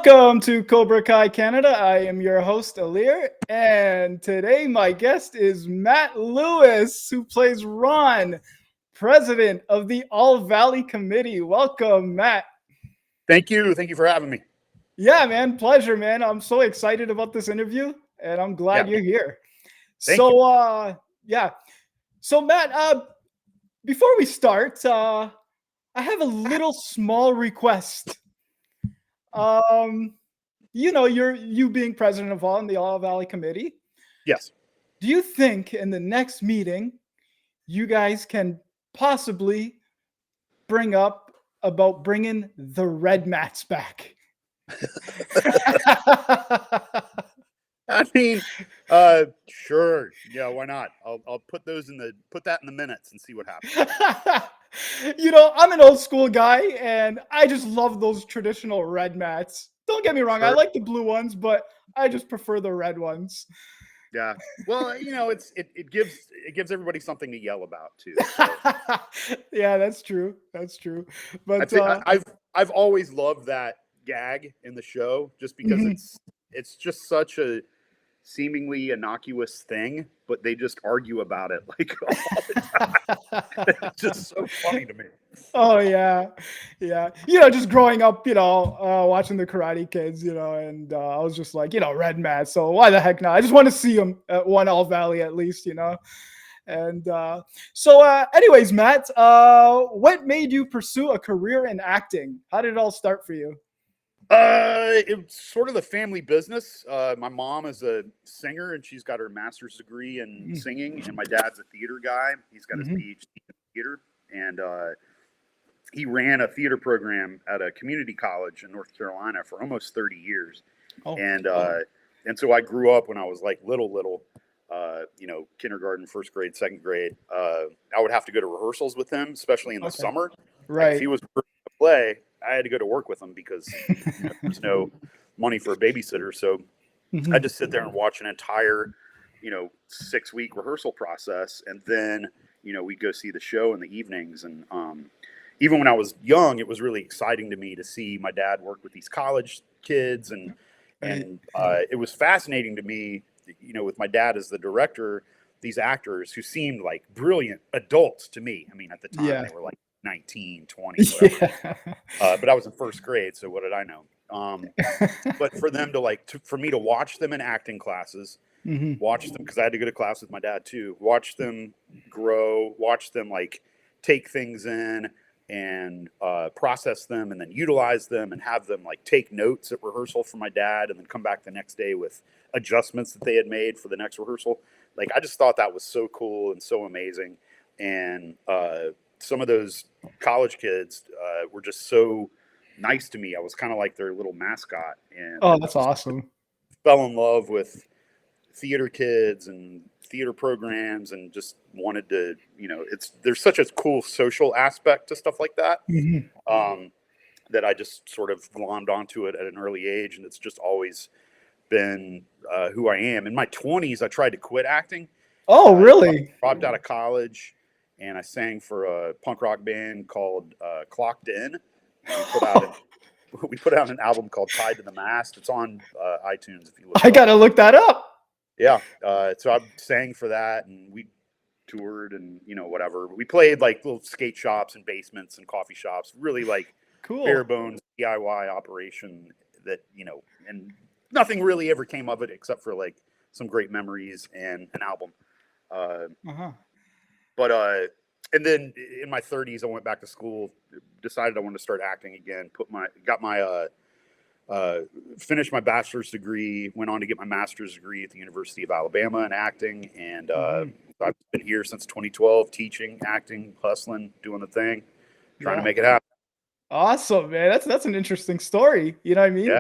Welcome to Cobra Kai Canada. I am your host, Alir, and today my guest is Matt Lewis, who plays Ron, president of the All Valley Committee. Welcome, Matt. Thank you. Thank you for having me. Yeah, man. Pleasure, man. I'm so excited about this interview, and I'm glad you're here. So, Matt, before we start, I have a little small request. You being president of the All Valley Committee. Yes. Do you think in the next meeting, you guys can possibly bring up about bringing the red mats back? I mean, sure. Yeah, why not? I'll put that in the minutes and see what happens. I'm an old school guy, and I just love those traditional red mats. Don't get me wrong, Sure. I like the blue ones, but I just prefer the red ones. Yeah. Well, it gives everybody something to yell about too. So. Yeah, that's true. That's true. But I've always loved that gag in the show, just because it's just such a seemingly innocuous thing, but they just argue about it like all the time. It's just so funny to me. Oh yeah. Just growing up, watching the Karate Kids, and I was just like, red mat. So why the heck not? I just want to see them at one All Valley at least, And anyways, Matt, what made you pursue a career in acting? How did it all start for you? It's sort of the family business. My mom is a singer, and she's got her master's degree in singing, and my dad's a theater guy. He's got his PhD in theater, and he ran a theater program at a community college in North Carolina for almost 30 years. And so I grew up when I was like little, kindergarten, first grade, second grade. I would have to go to rehearsals with him, especially in the summer. Right. Like if he was to play, I had to go to work with him because there was no money for a babysitter. So I just sit there and watch an entire, 6-week rehearsal process. And then, we'd go see the show in the evenings. And even when I was young, it was really exciting to me to see my dad work with these college kids. And it was fascinating to me, with my dad as the director, these actors who seemed like brilliant adults to me. I mean, at the time they were like 19, 20, whatever. But I was in first grade, so what did I know? But for them for me to watch them in acting classes, watch them, because I had to go to class with my dad too, watch them grow, watch them take things in and process them and then utilize them and have them take notes at rehearsal for my dad and then come back the next day with adjustments that they had made for the next rehearsal. I just thought that was so cool and so amazing. And some of those college kids were just so nice to me. I was kind of like their little mascot. And that's awesome. Fell in love with theater kids and theater programs and just wanted to, there's such a cool social aspect to stuff like that, that I just sort of glommed onto it at an early age. And it's just always been who I am. In my 20s, I tried to quit acting. Oh, really? Dropped out of college. And I sang for a punk rock band called Clocked In. We put out an album called Tied to the Mast. It's on iTunes if you look. I gotta look that up. Yeah. So I sang for that, and we toured, and whatever. We played little skate shops and basements and coffee shops. Really cool, bare bones DIY operation that and nothing really ever came of it except for some great memories and an album. But and then in my 30s, I went back to school, decided I wanted to start acting again. Finished my bachelor's degree, went on to get my master's degree at the University of Alabama in acting, and I've been here since 2012, teaching, acting, hustling, doing the thing, trying to make it happen. Awesome, man. That's an interesting story. You know what I mean?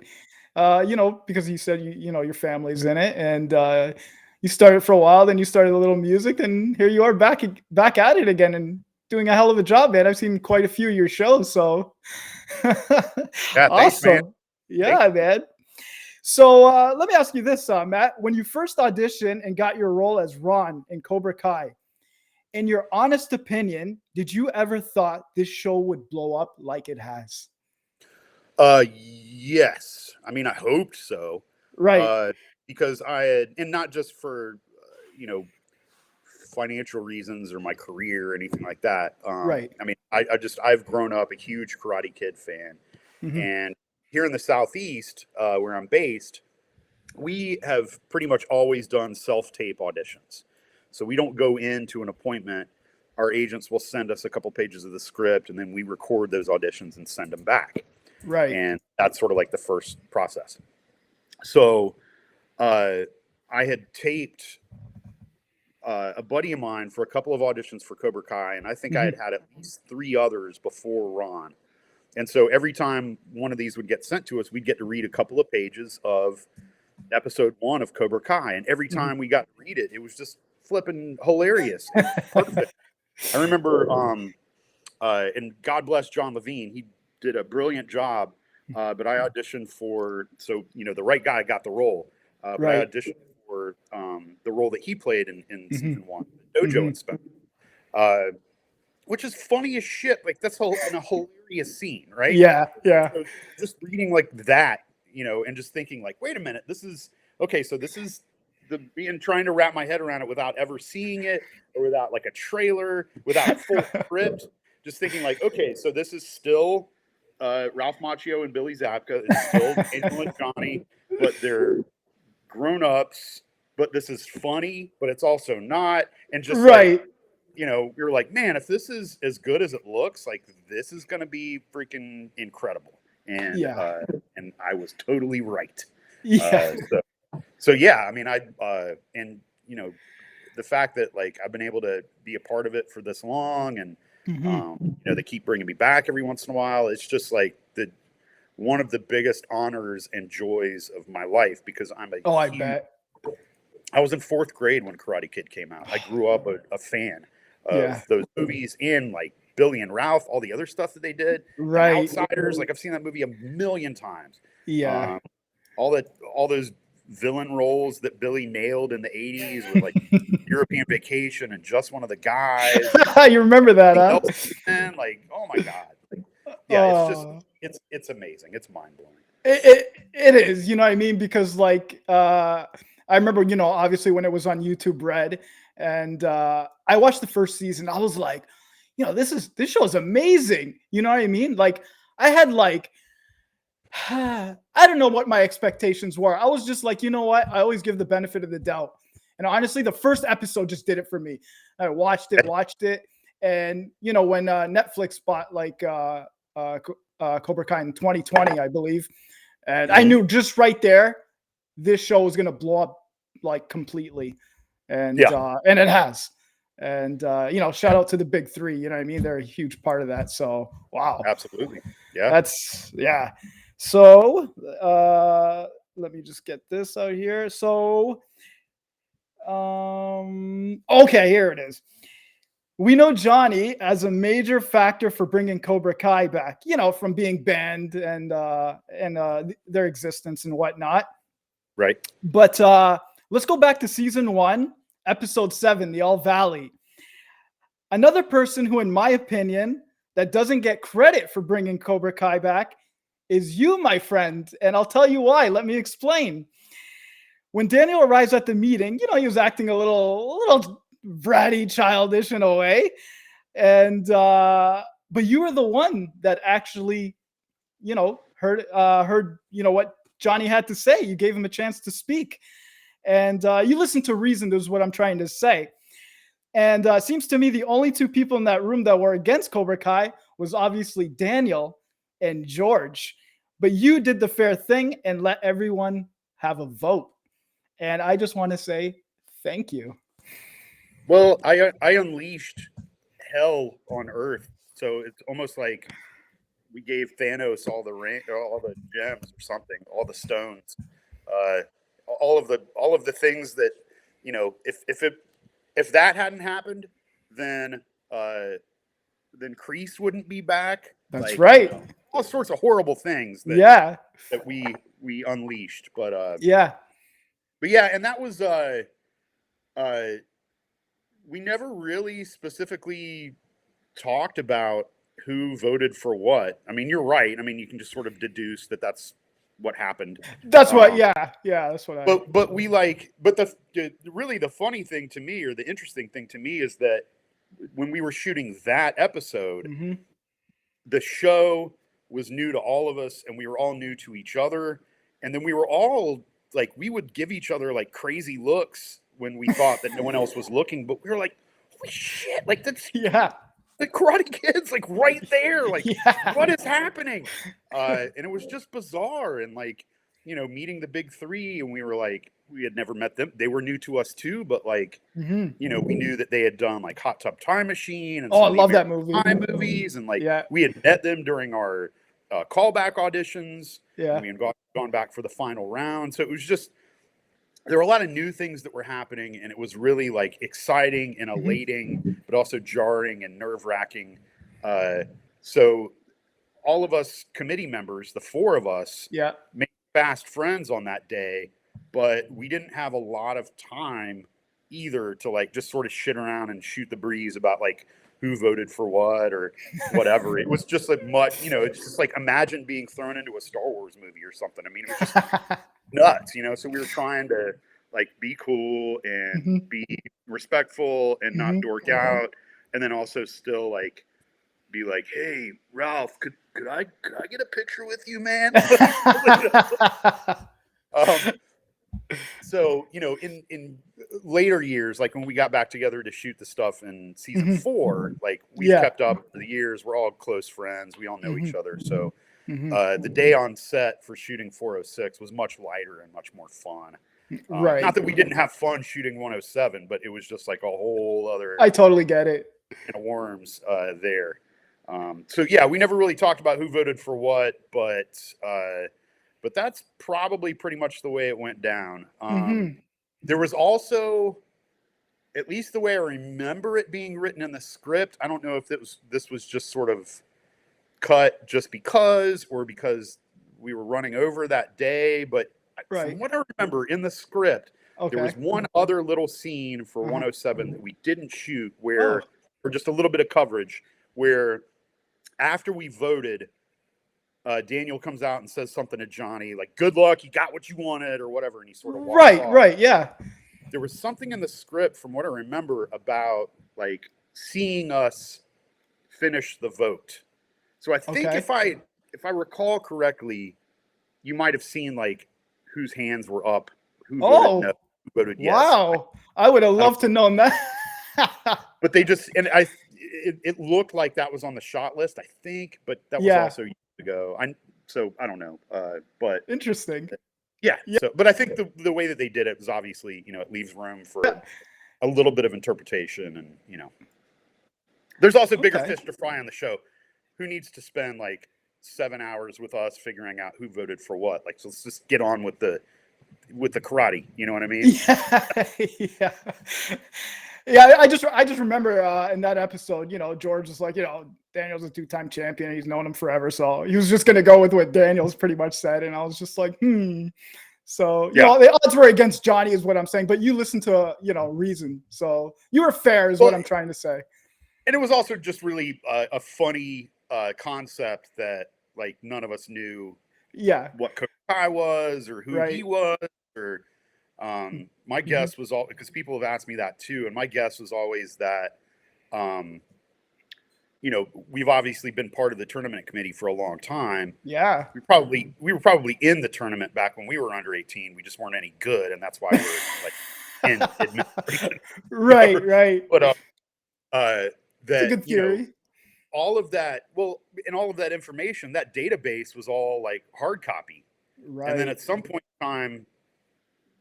Yeah. Because you said your family's in it, and you started for a while, then you started a little music, and here you are back at it again and doing a hell of a job, man. I've seen quite a few of your shows, so yeah, awesome. Thanks, man. Yeah, man. So let me ask you this, Matt. When you first auditioned and got your role as Ron in Cobra Kai, in your honest opinion, did you ever thought this show would blow up like it has? Yes. I mean, I hoped so. Right. Because I had, and not just for, you know, financial reasons or my career or anything like that. Right. I mean, I've grown up a huge Karate Kid fan, Hmm. and here in the Southeast, where I'm based, we have pretty much always done self-tape auditions. So we don't go into an appointment. Our agents will send us a couple pages of the script, and then we record those auditions and send them back. Right. And that's sort of like the first process. So I had taped a buddy of mine for a couple of auditions for Cobra Kai, and I think I Hmm. had at least 3 others before Ron. And so every time one of these would get sent to us, we'd get to read a couple of pages of episode 1 of Cobra Kai. And every Hmm. time we got to read it, it was just flipping hilarious and perfect. I remember, and God bless John Levine, he did a brilliant job. But I auditioned for, so, you know, the right guy got the role. But I Right. auditioned for the role that he played in Hmm. season 1, the dojo Hmm. inspector, which is funny as shit. Like, that's in a hilarious scene, right? Yeah. Yeah. So just reading like that, you know, and just thinking like, wait a minute, this is okay. So this is the being trying to wrap my head around it without ever seeing it or without like a trailer, without a full script. Just thinking like, okay, so this is still Ralph Macchio and Billy Zabka. It's still Daniel and Johnny, but they're grown ups. But this is funny, but it's also not. And just like, Right. you know, you're like, man, if this is as good as it looks, like this is going to be freaking incredible. Yeah. And I was totally right. Yeah. So yeah, I mean, and you know, the fact that like I've been able to be a part of it for this long, and Hmm. you know, they keep bringing me back every once in a while. It's just like one of the biggest honors and joys of my life, because Oh, I bet. I was in 4th grade when Karate Kid came out. I grew up a fan Yeah. of those movies, and like Billy and Ralph, all the other stuff that they did, and Right. Outsiders. Like I've seen that movie a million times. Yeah. Um, all those villain roles that Billy nailed in the 80s with like European Vacation and Just One of the Guys and You remember that, everything huh? else. And like, oh my God. Like, yeah, it's just Oh, it's amazing. It's mind blowing. it is, you know what I mean? Because like I remember, you know, obviously when it was on YouTube Red, and I watched the first season, I was like, you know, this show is amazing. You know what I mean? Like I had like I don't know what my expectations were. I was just like, you know what? I always give the benefit of the doubt. And honestly, the first episode just did it for me. I watched it. And, you know, when Netflix bought like Cobra Kai in 2020, I believe, and I Mm-hmm. knew just right there, this show was going to blow up like completely. Yeah, And it has. And, you know, shout out to the big three. You know what I mean? They're a huge part of that. So, wow. absolutely. Yeah. Yeah. So let me just get this out here. So okay, here it is. We know Johnny as a major factor for bringing Cobra Kai back, you know, from being banned and their existence and whatnot. Right. But let's go back to season 1, episode 7, the All Valley. Another person who, in my opinion, that doesn't get credit for bringing Cobra Kai back is you, my friend. And I'll tell you why. Let me explain. When Daniel arrives at the meeting, you know, he was acting a little bratty, childish in a way. And but you were the one that actually, you know, heard, you know, what Johnny had to say. You gave him a chance to speak. And you listened to reason, is what I'm trying to say. And seems to me the only 2 people in that room that were against Cobra Kai was obviously Daniel and George. But you did the fair thing and let everyone have a vote. And I just want to say thank you. Well, I unleashed hell on Earth, so it's almost like we gave Thanos all all the gems or something, all the stones, uh, all of the things that, you know, if that hadn't happened, then then Kreese wouldn't be back. That's Like, you right. know, all sorts of horrible things Yeah. that we unleashed. Yeah. But yeah, and that was uh we never really specifically talked about who voted for what. I mean, you're right. I mean, you can just sort of deduce that that's what happened. That's what, yeah, that's what I. But we like, but really the funny thing to me, or the interesting thing to me, is that when we were shooting that episode, the show was new to all of us, and we were all new to each other, and then we were all like, we would give each other like crazy looks when we thought that no one else was looking, but we were like, holy shit, like that's the Karate Kid's like right there, like what is happening? And it was just bizarre, and like, you know, meeting the big three, and we were like, we had never met them. They were new to us too, but like, you know, we knew that they had done like Hot Tub Time Machine and I love that movie. Time movies, and like we had met them during our callback auditions. Yeah, and we had gone back for the final round, so it was just, there were a lot of new things that were happening, and it was really like exciting and elating, but also jarring and nerve-wracking. So all of us committee members, the four of us, made fast friends on that day, but we didn't have a lot of time either to like just sort of shit around and shoot the breeze about like who voted for what or whatever. It was just like much, you know, it's just like, imagine being thrown into a Star Wars movie or something. I mean, it was just nuts, you know? So we were trying to like be cool and be respectful and not dork out. And then also still like be like, hey, Ralph, could I get a picture with you, man? So, you know, in later years, like when we got back together to shoot the stuff in season 4, like we kept up for the years. We're all close friends. We all know each other. So the day on set for shooting 406 was much lighter and much more fun. Not that we didn't have fun shooting 107, but it was just like a whole other. I totally get it. Can of worms there. So yeah, we never really talked about who voted for what, but that's probably pretty much the way it went down. There was also, at least the way I remember it being written in the script, I don't know if this was just sort of cut just because, or because we were running over that day, but from what I remember in the script, there was one other little scene for 107 that we didn't shoot where, or just a little bit of coverage, where after we voted, Daniel comes out and says something to Johnny, like, good luck, you got what you wanted, or whatever, and he sort of walks off. There was something in the script, from what I remember, about, like, seeing us finish the vote. So I think if I recall correctly, you might have seen, like, whose hands were up, who voted no, who voted yes. Wow. I would have loved to know that. But they just, and it looked like that was on the shot list, I think, but that was also years ago. So I don't know, but interesting. Yeah. So, but I think the way that they did it was obviously, you know, it leaves room for a little bit of interpretation, and you know, there's also bigger fish to fry on the show. Who needs to spend like 7 hours with us figuring out who voted for what? Like, so let's just get on with the karate. You know what I mean? Yeah, I just remember in that episode, you know, George was like, you know, Daniel's a 2-time champion. He's known him forever. So he was just going to go with what Daniel's pretty much said. And I was just like, So, you know, the odds were against Johnny is what I'm saying. But you listen to, you know, reason. So you were fair is what I'm trying to say. And it was also just really a funny concept that, like, none of us knew what Cobra Kai was or who he was or... my guess was all, because people have asked me that too, and my guess was always that, you know, we've obviously been part of the tournament committee for a long time. Yeah, we were probably in the tournament back when we were under 18. We just weren't any good, and that's why we were like in administration. Right. But that's a good theory. You know, all of that, and all of that information, that database was all like hard copy. Right. And then at some point in time,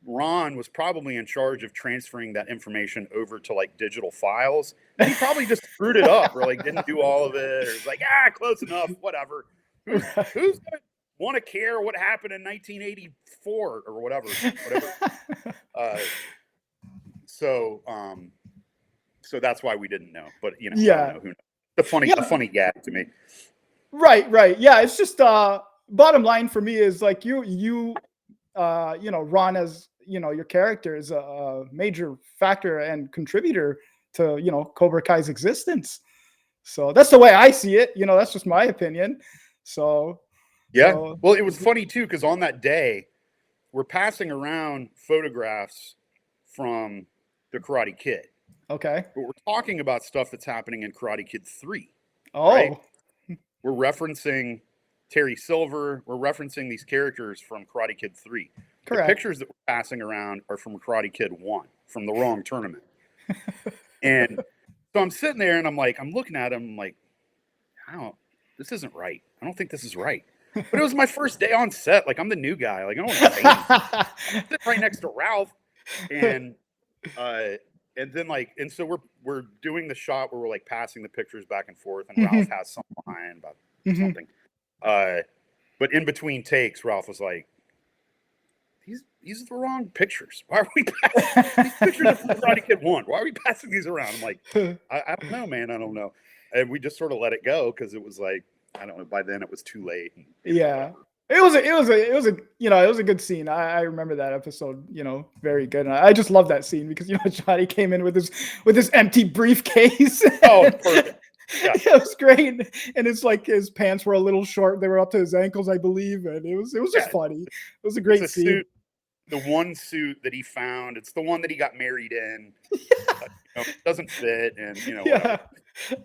Ron was probably in charge of transferring that information over to like digital files. And he probably just screwed it up or like didn't do all of it, or was like, close enough, whatever. Who's gonna want to care what happened in 1984 or whatever. So that's why we didn't know. But you know, I don't know, who knows. A funny gag to me. Right. Yeah, it's just bottom line for me is like you know, Ron, as you know, your character is a major factor and contributor to, you know, Cobra Kai's existence. So that's the way I see it. That's just my opinion. So Yeah. so Well, it was funny too, because on that day, we're passing around photographs from the Karate Kid, okay. but we're talking about stuff that's happening in Karate Kid 3, right? Oh, We're referencing Terry Silver. We're referencing these characters from Karate Kid 3. The correct. pictures that we're passing around are from Karate Kid 1, from the wrong tournament. And so I'm sitting there and I'm looking at him, I'm like, this isn't right. I don't think this is right. But it was my first day on set. Like, I'm the new guy. Like, I don't want to say anything. I'm sitting right next to Ralph. And then so we're doing the shot where we're like passing the pictures back and forth, and Ralph has some line about something. But in between takes, Ralph was like, these are the wrong pictures. Why are we passing these pictures of Karate Kid 1? Why are we passing these around? I'm like, I don't know, man. I don't know. And we just sort of let it go because it was like, I don't know. By then it was too late. And, yeah. It was a good scene. I remember that episode, very good. And I just love that scene because Johnny came in with his empty briefcase. Oh, perfect. Yeah. It was great. And it's like his pants were a little short. They were up to his ankles, I believe. And it was just funny. It was a great scene. Suit, the one suit that he found, it's the one that he got married in. It doesn't fit, and yeah.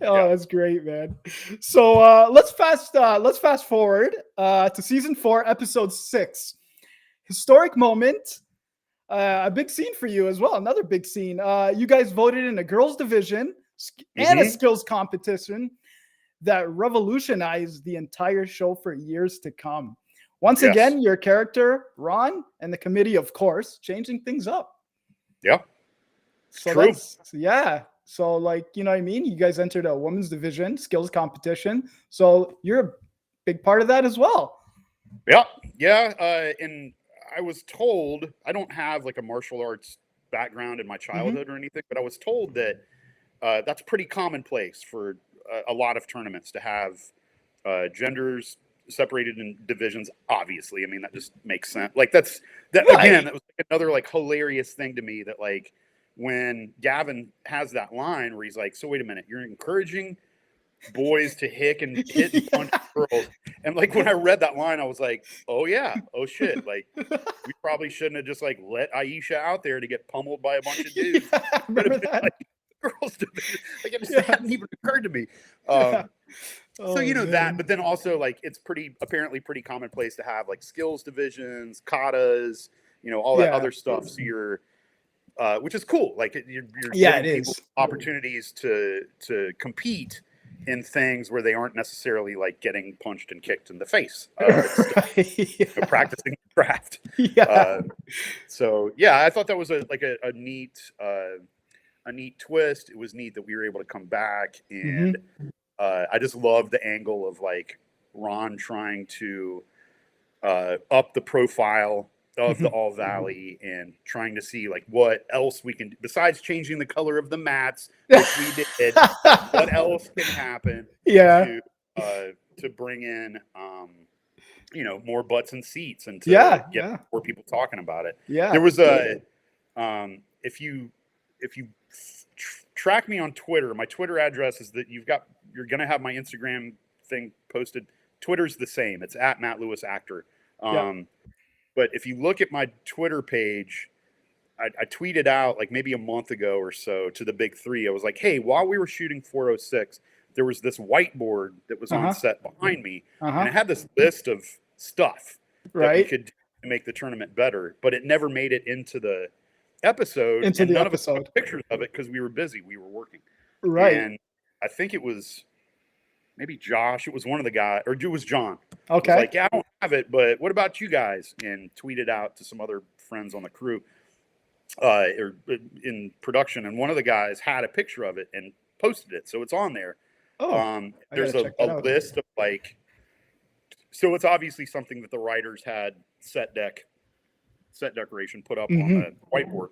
Oh, that's great, man. So let's fast forward to season 4, episode 6. Historic moment. A big scene for you as well. Another big scene. You guys voted in a girls' division and a skills competition that revolutionized the entire show for years to come. Once again, your character, Ron, and the committee, of course, changing things up. Yeah. So true. So, you know what I mean? You guys entered a women's division, skills competition. So you're a big part of that as well. Yeah. Yeah. And I was told, I don't have like a martial arts background in my childhood or anything, but I was told that that's pretty commonplace for a lot of tournaments to have genders separated in divisions. Obviously, I mean, that just makes sense. Like that right. Again, that was like another like hilarious thing to me that like when Gavin has that line where he's like, so wait a minute, you're encouraging boys to hit and punch girls. And like when I read that line, I was like, oh yeah, oh shit. Like we probably shouldn't have just like let Aisha out there to get pummeled by a bunch of dudes. Remember that? Like, girls division. Like it just hadn't even occurred to me. So that, but then also like it's apparently pretty commonplace to have like skills divisions, katas, all that other stuff. So you're which is cool. Like you're giving people opportunities to compete in things where they aren't necessarily like getting punched and kicked in the face. Practicing craft. So I thought that was a neat twist. It was neat that we were able to come back, and I just love the angle of like Ron trying to up the profile of the All Valley and trying to see like what else we can, besides changing the color of the mats, which we did, what else can happen to bring in more butts and seats and to get more people talking about it. There was if you track me on Twitter, my Twitter address is that you're gonna have my Instagram thing posted. Twitter's the same. It's at Matt Lewis Actor. But if you look at my Twitter page, I tweeted out like maybe a month ago or so to the big three. I was like, hey, while we were shooting 406, there was this whiteboard that was on set behind me. And I had this list of stuff that we could do to make the tournament better, but it never made it into the episode. None of us took pictures of it because we were busy. We were working. And I think it was maybe Josh. It was one of the guys, or it was John. Okay. Was like, yeah, I don't have it, but what about you guys? And tweeted out to some other friends on the crew or in production. And one of the guys had a picture of it and posted it. So it's on there. There's a list of like, so it's obviously something that the writers had set decoration put up on the whiteboard.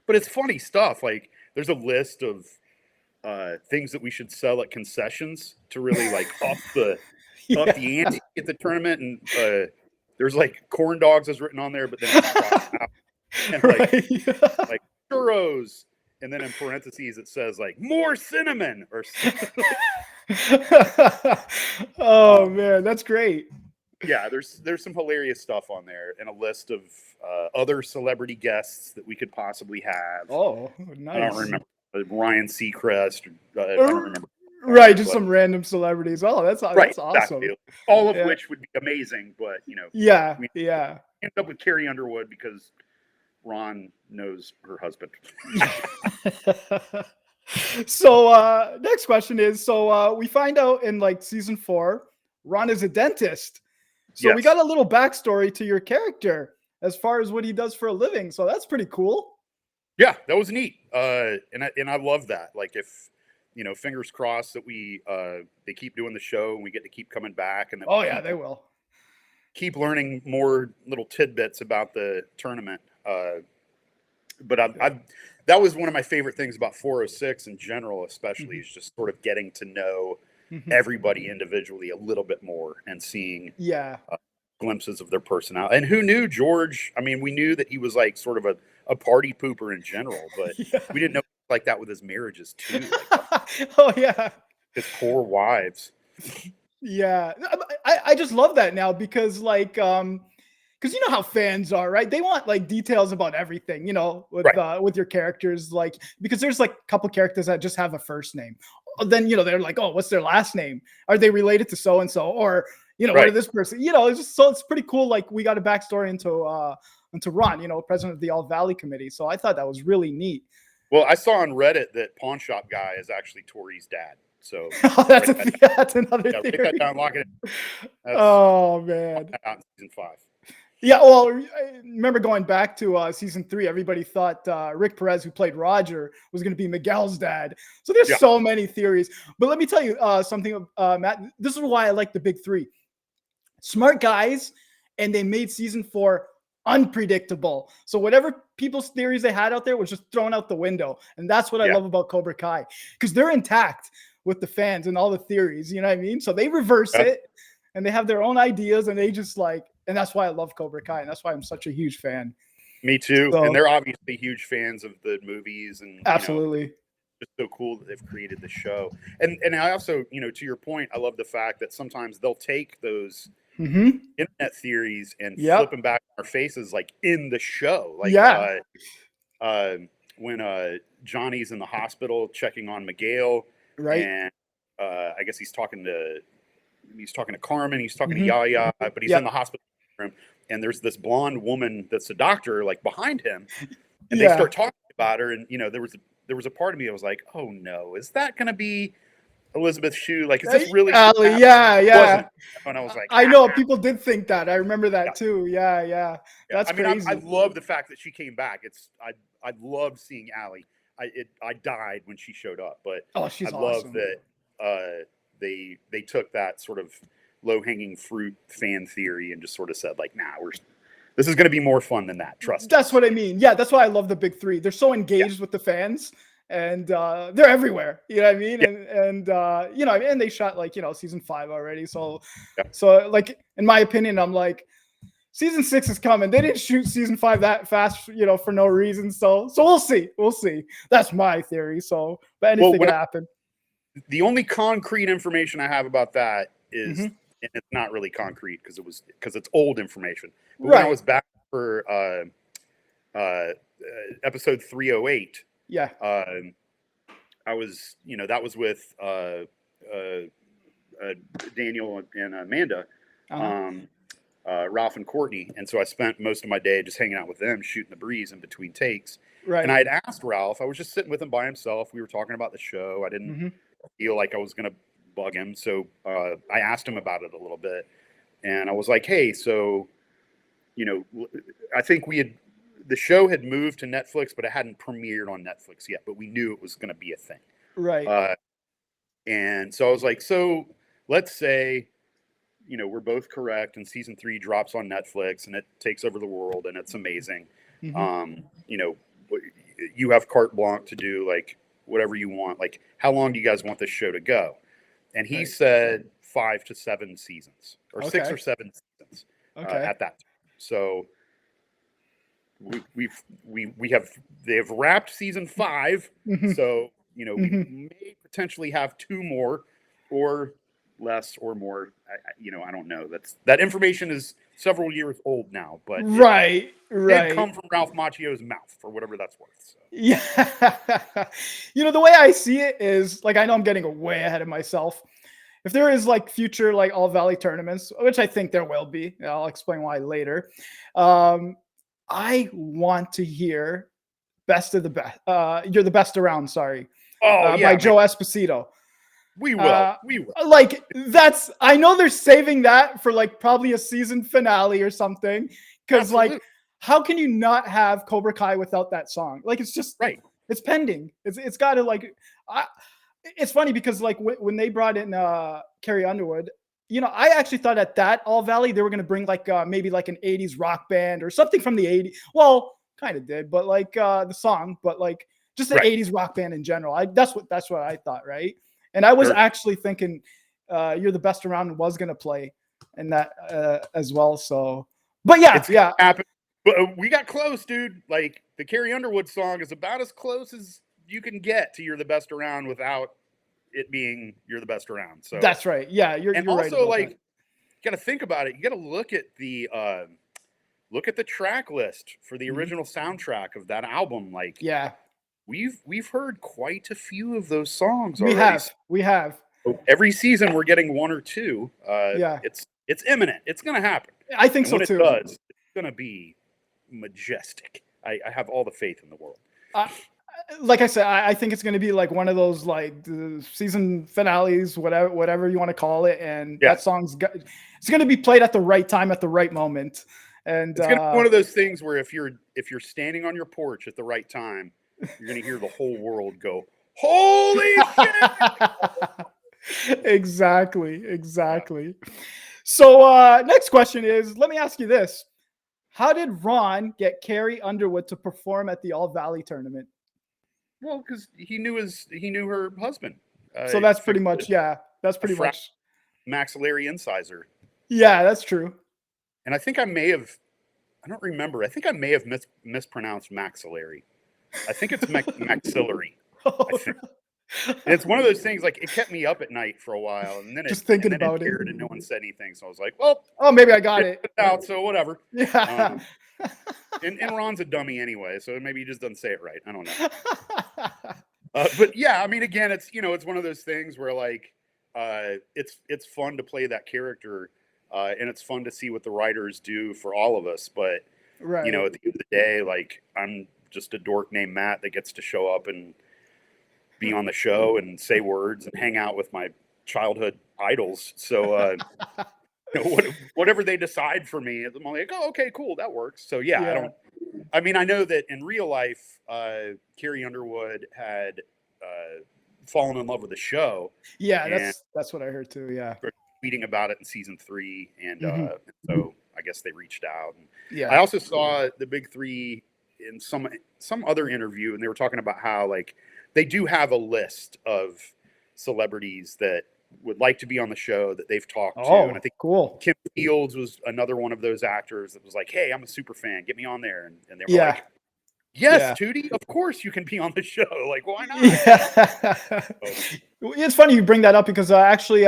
But it's funny stuff. Like there's a list of things that we should sell at concessions to really like up the ante at the tournament. And there's like corn dogs is written on there, but then it's crossed out. And like churros and then in parentheses it says like more cinnamon or something. Oh man, that's great. Yeah, there's some hilarious stuff on there, and a list of other celebrity guests that we could possibly have. Oh, I don't nice. remember Ryan Seacrest. I don't remember. Right, just some random celebrities. Oh, that's awesome. Exactly. All of Yeah. which would be amazing, but Yeah, we yeah. end up with Carrie Underwood because Ron knows her husband. So next question is, so we find out in like season 4, Ron is a dentist. So we Yes. got a little backstory to your character as far as what he does for a living. So that's pretty cool. Yeah, that was neat. And I love that. Like if fingers crossed that they keep doing the show and we get to keep coming back, and that Oh yeah, they will. keep learning more little tidbits about the tournament. But that was one of my favorite things about 406 in general, especially, is just sort of getting to know everybody individually a little bit more and seeing glimpses of their personality. And who knew George? I mean, we knew that he was like sort of a party pooper in general, but we didn't know like that with his marriages too. Like, oh yeah, his poor wives. Yeah, I just love that now because like because you know how fans are, right? They want like details about everything, with your characters, like because there's like a couple characters that just have a first name. Then they're like, oh, what's their last name? Are they related to so and so? Or what is this person? It's just it's pretty cool. Like we got a backstory into Ron, president of the All Valley Committee. So I thought that was really neat. Well, I saw on Reddit that Pawn Shop Guy is actually Tory's dad. So that's another theory. Write that down, lock it in. Oh man, out in season 5. Yeah, well, I remember going back to season 3, everybody thought Rick Perez, who played Roger, was going to be Miguel's dad. So there's so many theories. But let me tell you something, Matt. This is why I like the big 3. Smart guys, and they made season 4 unpredictable. So whatever people's theories they had out there was just thrown out the window. And that's what I love about Cobra Kai, because they're intact with the fans and all the theories. You know what I mean? So they reverse it, and they have their own ideas, and they just like. And that's why I love Cobra Kai, and that's why I'm such a huge fan. Me too. So, and they're obviously huge fans of the movies, and absolutely, it's so cool that they've created the show. And I also, to your point, I love the fact that sometimes they'll take those internet theories and flip them back in our faces, like in the show. Like when Johnny's in the hospital checking on Miguel, and I guess he's talking to Carmen, he's talking to Yaya, but he's in the hospital room, and there's this blonde woman that's a doctor like behind him, and they start talking about her, and there was a part of me that was like, oh no, is that gonna be Elizabeth Shue? Like, is this really Allie? Yeah. And I was like, I know people did think that. I remember that too. Yeah. That's crazy. I love the fact that she came back. I loved seeing Allie. I died when she showed up, but she's I awesome. love that they took that sort of low-hanging fruit fan theory and just sort of said like, nah, this is going to be more fun than that. Trust. That's what I mean. Yeah, that's why I love the big 3. They're so engaged with the fans, and they're everywhere. You know what I mean? And and they shot like season 5 already. So like in my opinion, I'm like, season 6 is coming. They didn't shoot season 5 that fast, for no reason. So we'll see. That's my theory. So, but anything could happen. The only concrete information I have about that is, and it's not really concrete because it's old information. But when I was back for episode 308, I was, that was with Daniel and Amanda, Ralph and Courtney, and so I spent most of my day just hanging out with them, shooting the breeze in between takes. And I had asked Ralph. I was just sitting with him by himself. We were talking about the show. I didn't feel like I was going to bug him, so I asked him about it a little bit, and I was like, hey, so I think the show had moved to Netflix, but it hadn't premiered on Netflix yet, but we knew it was going to be a thing, and so I was like, so let's say we're both correct and season 3 drops on Netflix and it takes over the world and it's amazing. You have carte blanche to do like whatever you want. Like, how long do you guys want this show to go? And he said 5 to 7 seasons, or 6 or 7 seasons at that time. So we have they have wrapped season 5, so we may potentially have 2 more, or less, or more. I don't know. That information is several years old now, but right, it did come from Ralph Macchio's mouth, for whatever that's worth. So. Yeah. The way I see it is, like, I know I'm getting way ahead of myself. If there is like future like All Valley tournaments, which I think there will be, I'll explain why later. I want to hear "Best of the Best." You're the best around. Sorry, by Joe Esposito. We will. Like, that's. I know they're saving that for like probably a season finale or something. Because like, how can you not have Cobra Kai without that song? Like, it's just right. It's pending. It's got to like. It's funny because like when they brought in Carrie Underwood, I actually thought at that All Valley they were going to bring like maybe like an 80s rock band or something from the 80s. Well, kind of did, but like the song, but like just the 80s rock band in general. That's what I thought, right? And I was actually thinking You're the Best Around was going to play in that as well. So, but yeah, it's happened. But we got close, dude. Like the Carrie Underwood song is about as close as you can get to You're the Best Around without it being You're the Best Around. So that's right. Yeah, you're right. Also, like, you got to think about it. You got to look at the track list for the original soundtrack of that album. Like, yeah, we've heard quite a few of those songs already. We have. So every season we're getting 1 or 2. Yeah, it's imminent. It's gonna happen. I think so too. It does. It's gonna be majestic. I have all the faith in the world. Like I said, I think it's going to be like one of those like the season finales, whatever you want to call it, and that it's going to be played at the right time at the right moment. And it's going to be one of those things where if you're standing on your porch at the right time, you're going to hear the whole world go, "Holy shit!" Exactly. Yeah. So next question is, let me ask you this: how did Ron get Carrie Underwood to perform at the All Valley tournament? Well, because he knew her husband. So that's pretty much, that's pretty much maxillary incisor. Yeah, that's true. And I think I don't remember. I think I may have mispronounced maxillary. I think it's maxillary. I think. It's one of those things, like, it kept me up at night for a while, and then just thinking about it, and no one said anything, so I was like, well, maybe I got it out, so whatever. Yeah. And Ron's a dummy anyway, so maybe he just doesn't say it right. I don't know. But yeah, I mean, again, it's it's one of those things where like it's fun to play that character, and it's fun to see what the writers do for all of us. But at the end of the day, like, I'm just a dork named Matt that gets to show up and be on the show and say words and hang out with my childhood idols. So whatever they decide for me, I'm like, oh, okay, cool, that works. So I know that in real life, Carrie Underwood had fallen in love with the show. Yeah, that's what I heard too. Yeah, tweeting about it in season 3, and so I guess they reached out. And yeah, I also saw the Big 3 in some other interview, and they were talking about how like they do have a list of celebrities that would like to be on the show that they've talked to. And I think Kim Fields was another one of those actors that was like, hey, I'm a super fan, get me on there. And they were like, yes, Tootie, of course you can be on the show. Like, why not? Yeah. It's funny you bring that up because actually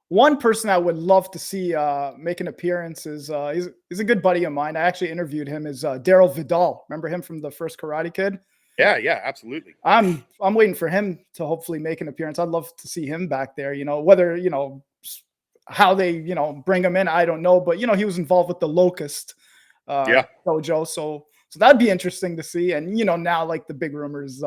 one person I would love to see make an appearance is he's a good buddy of mine. I actually interviewed him, is Darryl Vidal. Remember him from the first Karate Kid? Yeah, absolutely. I'm waiting for him to hopefully make an appearance. I'd love to see him back there. Whether how they bring him in, I don't know. But he was involved with the Locust dojo, so that'd be interesting to see. And now like the big rumors,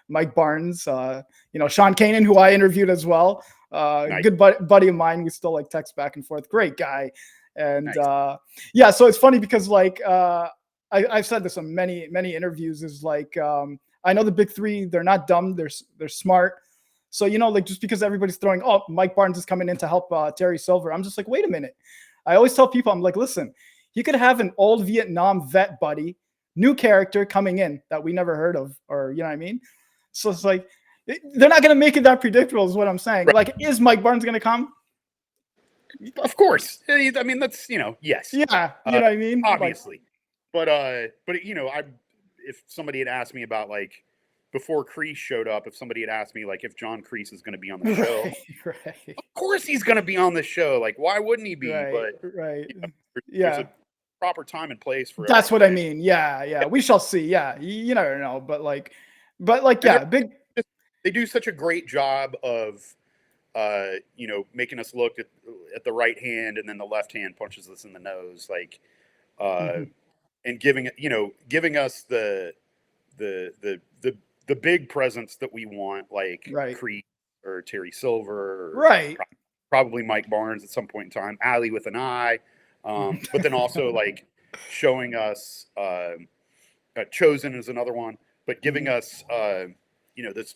Mike Barnes, Sean Kanan, who I interviewed as well, nice. Good buddy of mine. We still like text back and forth. Great guy, and nice. So it's funny because like. I've said this on many interviews, is like I know the Big 3, they're not dumb, they're smart. So like just because everybody's throwing, oh, Mike Barnes is coming in to help Terry Silver, I'm just like, wait a minute. I always tell people, I'm like, listen, you could have an old Vietnam vet buddy, new character coming in that we never heard of, or what I mean. So it's like they're not going to make it that predictable, is what I'm saying. Right. Like, is Mike Barnes going to come? Of course. I mean, that's yes. Yeah, you know what I mean. Obviously. but you know, if somebody had asked me about like before Kreese showed up, if somebody had asked me like if John Kreese is going to be on the show, Right. of course he's going to be on the show. Like, why wouldn't he be? Right. But Right. you know, there's Yeah. a proper time and place for That's what I everything. mean. Yeah. Yeah. We shall see. Yeah. You never know. But like, And yeah, big. they do such a great job of you know, making us look at the right hand and then the left hand punches us in the nose, like, uh, Mhm. and giving us the the the the big presents that we want, like Right. Creed or Terry Silver or Right. probably Mike Barnes at some point in time, Allie with an eye, but then also like showing us Chozen is another one, but giving Mhm. us you know, this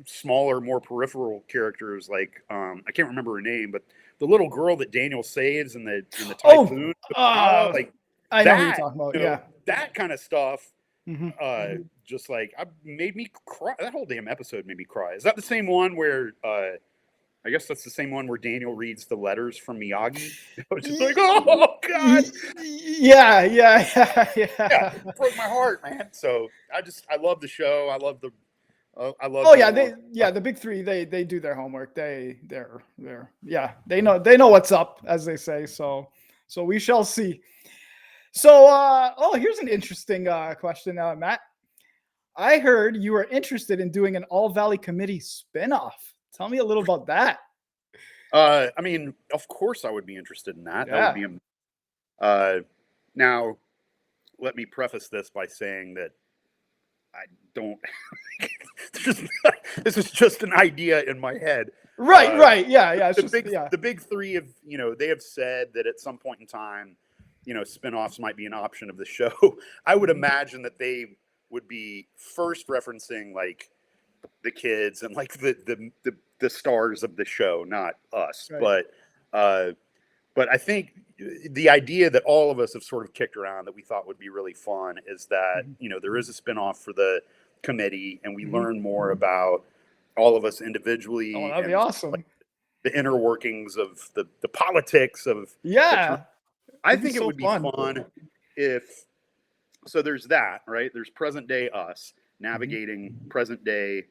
smaller, more peripheral characters like I can't remember her name, but the little girl that Daniel saves in the Oh, typhoon, Okinawa, like I know who you're that, talking about. you know, Yeah. that kind of stuff. Mhm. Just like made me cry. That whole damn episode made me cry. Is that the same one where? I guess that's the same one where Daniel reads the letters from Miyagi. I was just like, oh god, Yeah. Yeah. Yeah. yeah, Yeah. broke my heart, man. So I love the show. I love Oh him yeah, along. the big three they do their homework. They're yeah, they know what's up, as they say. So we shall see. So here's an interesting question, Matt. I heard you were interested in doing an All Valley Committee spinoff. Tell me a little about that. I mean, of course, I would be interested in that. That would Yeah. be uh, now. Let me preface this by saying that I don't. This is just an idea in my head. Right, right. Yeah, yeah. It's The just yeah. big three have, you know, they have said that at some point in time, you know, spinoffs might be an option of the show. I would Mhm. imagine that they would be first referencing like the kids and like the stars of the show, not us. Right. Uh, but I think the idea that all of us have sort of kicked around that we thought would be really fun is that, Mhm. you know, there is a spinoff for the committee and we Mhm. learn more about all of us Oh, individually that'd be and awesome. the inner workings of the politics of the tournament. Yeah, I it'd be think it so would be fun. fun if so there's that, right? There's present day us Mhm. navigating present day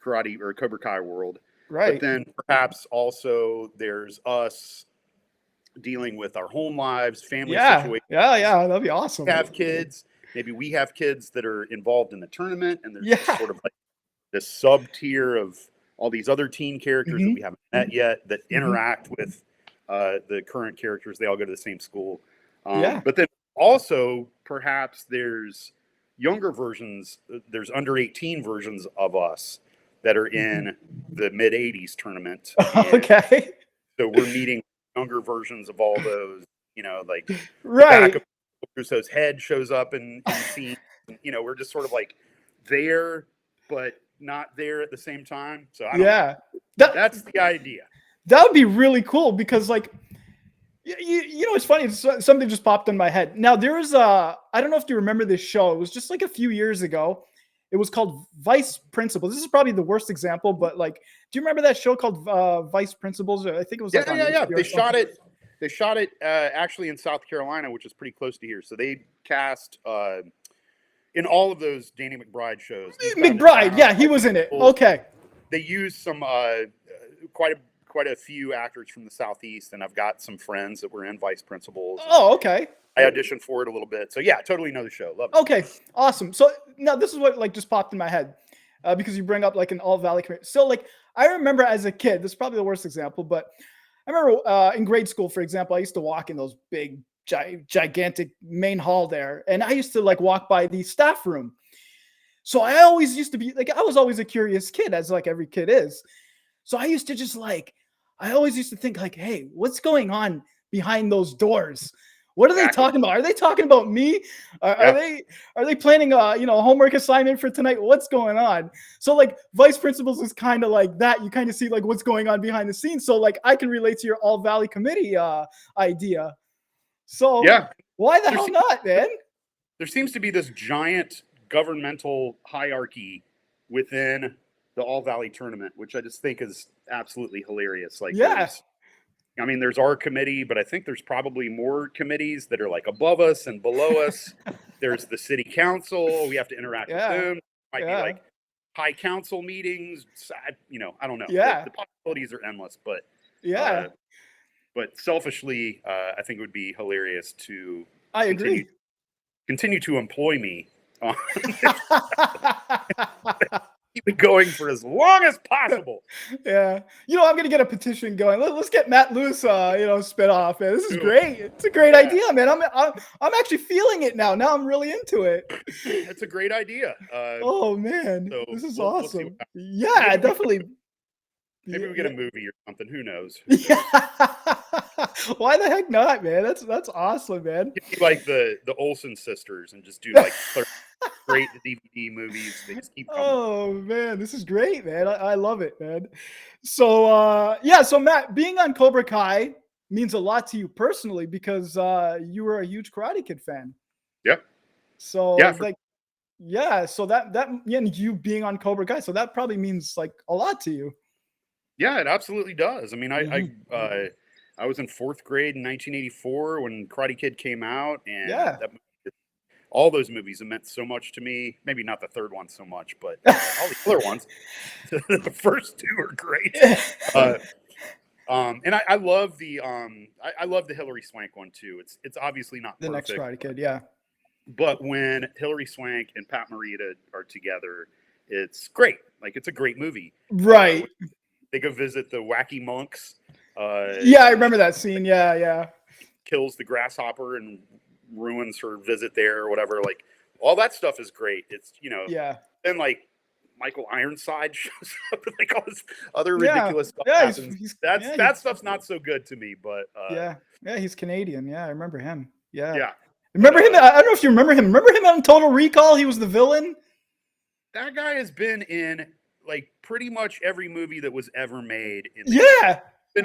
karate or Cobra Kai world. But Right. then perhaps also there's us dealing with our home lives, family Yeah. situations, Yeah. Yeah. That'd be awesome. have kids. Maybe we have kids that are involved in the tournament, and there's this Yeah. sort of like this sub tier of all these other teen characters that we Hmm. haven't met yet that Hmm. interact with the current characters. They all go to the same school. Yeah. But then also, perhaps there's younger versions, there's under 18 versions of us that are Mhm. in the mid 80s tournament. And Okay. so we're meeting younger versions of all those, you know, like the back Right. of Russo's head shows up in scenes. And, you know, we're just sort of like there, but not there at the same time. So I don't know. Yeah. That That's the idea. that would be really cool because like you know it's funny. Something just popped in my head. Now there was I don't know if you remember this show. It was just like a few years ago. It was called Vice Principals. This is probably the worst example, but like, do you remember that show called Vice Principals? I think it was Yeah, like on yeah, yeah. HBO or something. They shot it actually in South Carolina, which is pretty close to here. So they cast in all of those Danny McBride shows, Eastbound and McBride, Down, yeah, he Vice was in it. Principals. Okay. They used some quite a few actors from the southeast, and I've got some friends that were in Vice Principals, and Oh, okay. I auditioned for it a little bit. So yeah, totally know the show. Love it. Okay, awesome. So now this is what like just popped in my head because you bring up like an all valley community. So like I remember as a kid, this is probably the worst example, but I remember in grade school, for example, I used to walk in those big, gigantic main hall there, and I used to like walk by the staff room. So I always used to be like, I was always a curious kid, as like every kid is. So I used to just like, I always used to think like, hey, what's going on behind those doors? What are they Exactly. talking about? Are they talking about me? Yeah. Are they planning a a homework assignment for tonight? What's going on? So like vice principals is kind of like that. You kind of see like what's going on behind the scenes. So like I can relate to your all valley committee idea. So Yeah. why the There hell seems, not, man? there seems to be this giant governmental hierarchy within the All Valley tournament, which I just think is absolutely hilarious. Like Yeah. I mean, there's our committee, but I think there's probably more committees that are like above us and below us. There's the city council. We have to interact with them. Might be like high council meetings. I don't know. The possibilities are endless, but selfishly, I think it would be hilarious to continue to employ me. Keep it going for as long as possible. Yeah. I'm going to get a petition going. Let's get Matt loose, spin off, man. This is great. It's a great idea, man. I'm actually feeling it now. Now I'm really into it. It's a great idea. Oh, man. So this is awesome. Yeah, definitely. Maybe we get a movie or something. Who knows? Why the heck not, man? That's awesome, man. Like the Olsen sisters and just do like great DVD movies. They just keep coming. Oh man, this is great, man. I love it, man. So so Matt, being on Cobra Kai means a lot to you personally because you were a huge Karate Kid fan. Yep. So so that and you being on Cobra Kai, so that probably means like a lot to you. Yeah, it absolutely does. I mean, I was in 4th grade in 1984 when Karate Kid came out, and all those movies have meant so much to me. Maybe not the third one so much, but all the other ones. The first 2 are great. And I love the I love the Hilary Swank one too. It's obviously not the perfect, next Karate Kid, yeah. But when Hilary Swank and Pat Morita are together, it's great. Like it's a great movie. Right. They go visit the wacky monks. I remember that scene. Yeah. Kills the grasshopper and ruins her visit there or whatever. Like all that stuff is great. It's then like Michael Ironside shows up and like all this other ridiculous stuff happens. That stuff's not so good to me, but he's Canadian. Yeah, I remember him. Yeah. Remember him? I don't know if you remember him. Remember him on Total Recall? He was the villain. That guy has been in like pretty much every movie that was ever made. Man. Is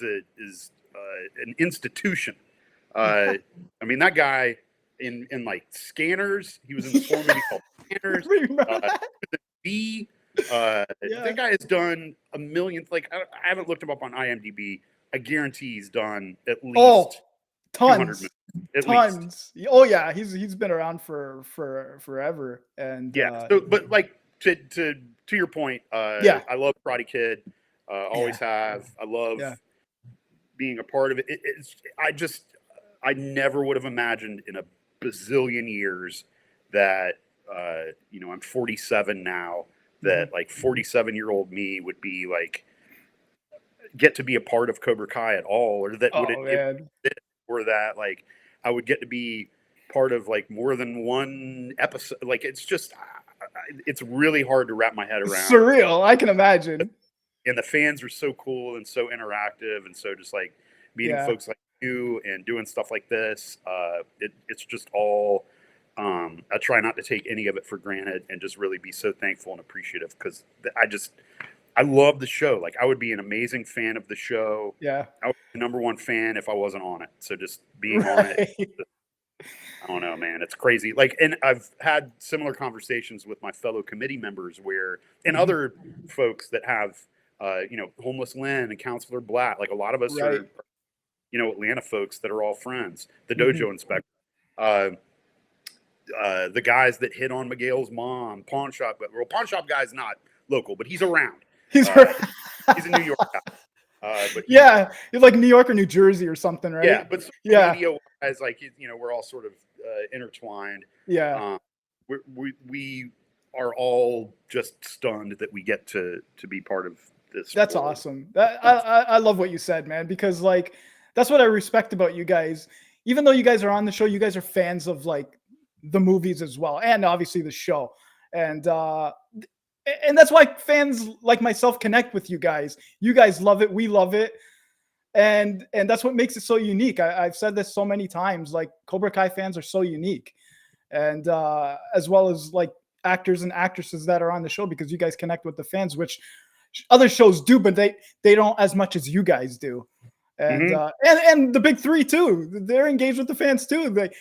an institution. I mean, that guy in like Scanners. He was in this whole movie called Scanners. That guy has done a million. Like I haven't looked him up on IMDb. I guarantee he's done at least tons. Oh yeah, he's been around for forever. And but like to your point, I love Karate Kid. Always have. I love being a part of it. I never would have imagined in a bazillion years that I'm 47 now. That like 47-year-old me would be like get to be a part of Cobra Kai at all, or that or that like I would get to be part of like more than one episode. Like it's just it's really hard to wrap my head around. Surreal, I can imagine. And the fans are so cool and so interactive, and so just like meeting folks like you and doing stuff like this, it's just all. I try not to take any of it for granted and just really be so thankful and appreciative because I love the show. Like I would be an amazing fan of the show. Yeah, I would be the #1 fan if I wasn't on it. So just being on it, I don't know, man. It's crazy. Like, and I've had similar conversations with my fellow committee members and other folks that have. Homeless Lynn and Counselor Blatt, like a lot of us are, Atlanta folks that are all friends. The dojo inspector, the guys that hit on Miguel's mom, pawn shop guy's not local, but he's around. He's a New York guy. He's like New York or New Jersey or something, right? Yeah, but media guys, like we're all sort of intertwined. Yeah, we are all just stunned that we get to be part of. That's awesome. I love what you said, man, because like that's what I respect about you guys. Even though you guys are on the show, you guys are fans of like the movies as well, and obviously the show, and that's why fans like myself connect with you guys. You guys love it, we love it, and that's what makes it so unique. I've said this so many times. Like Cobra Kai fans are so unique, and as well as like actors and actresses that are on the show because you guys connect with the fans, which other shows do, but they don't as much as you guys do. And and the big three too, they're engaged with the fans too. They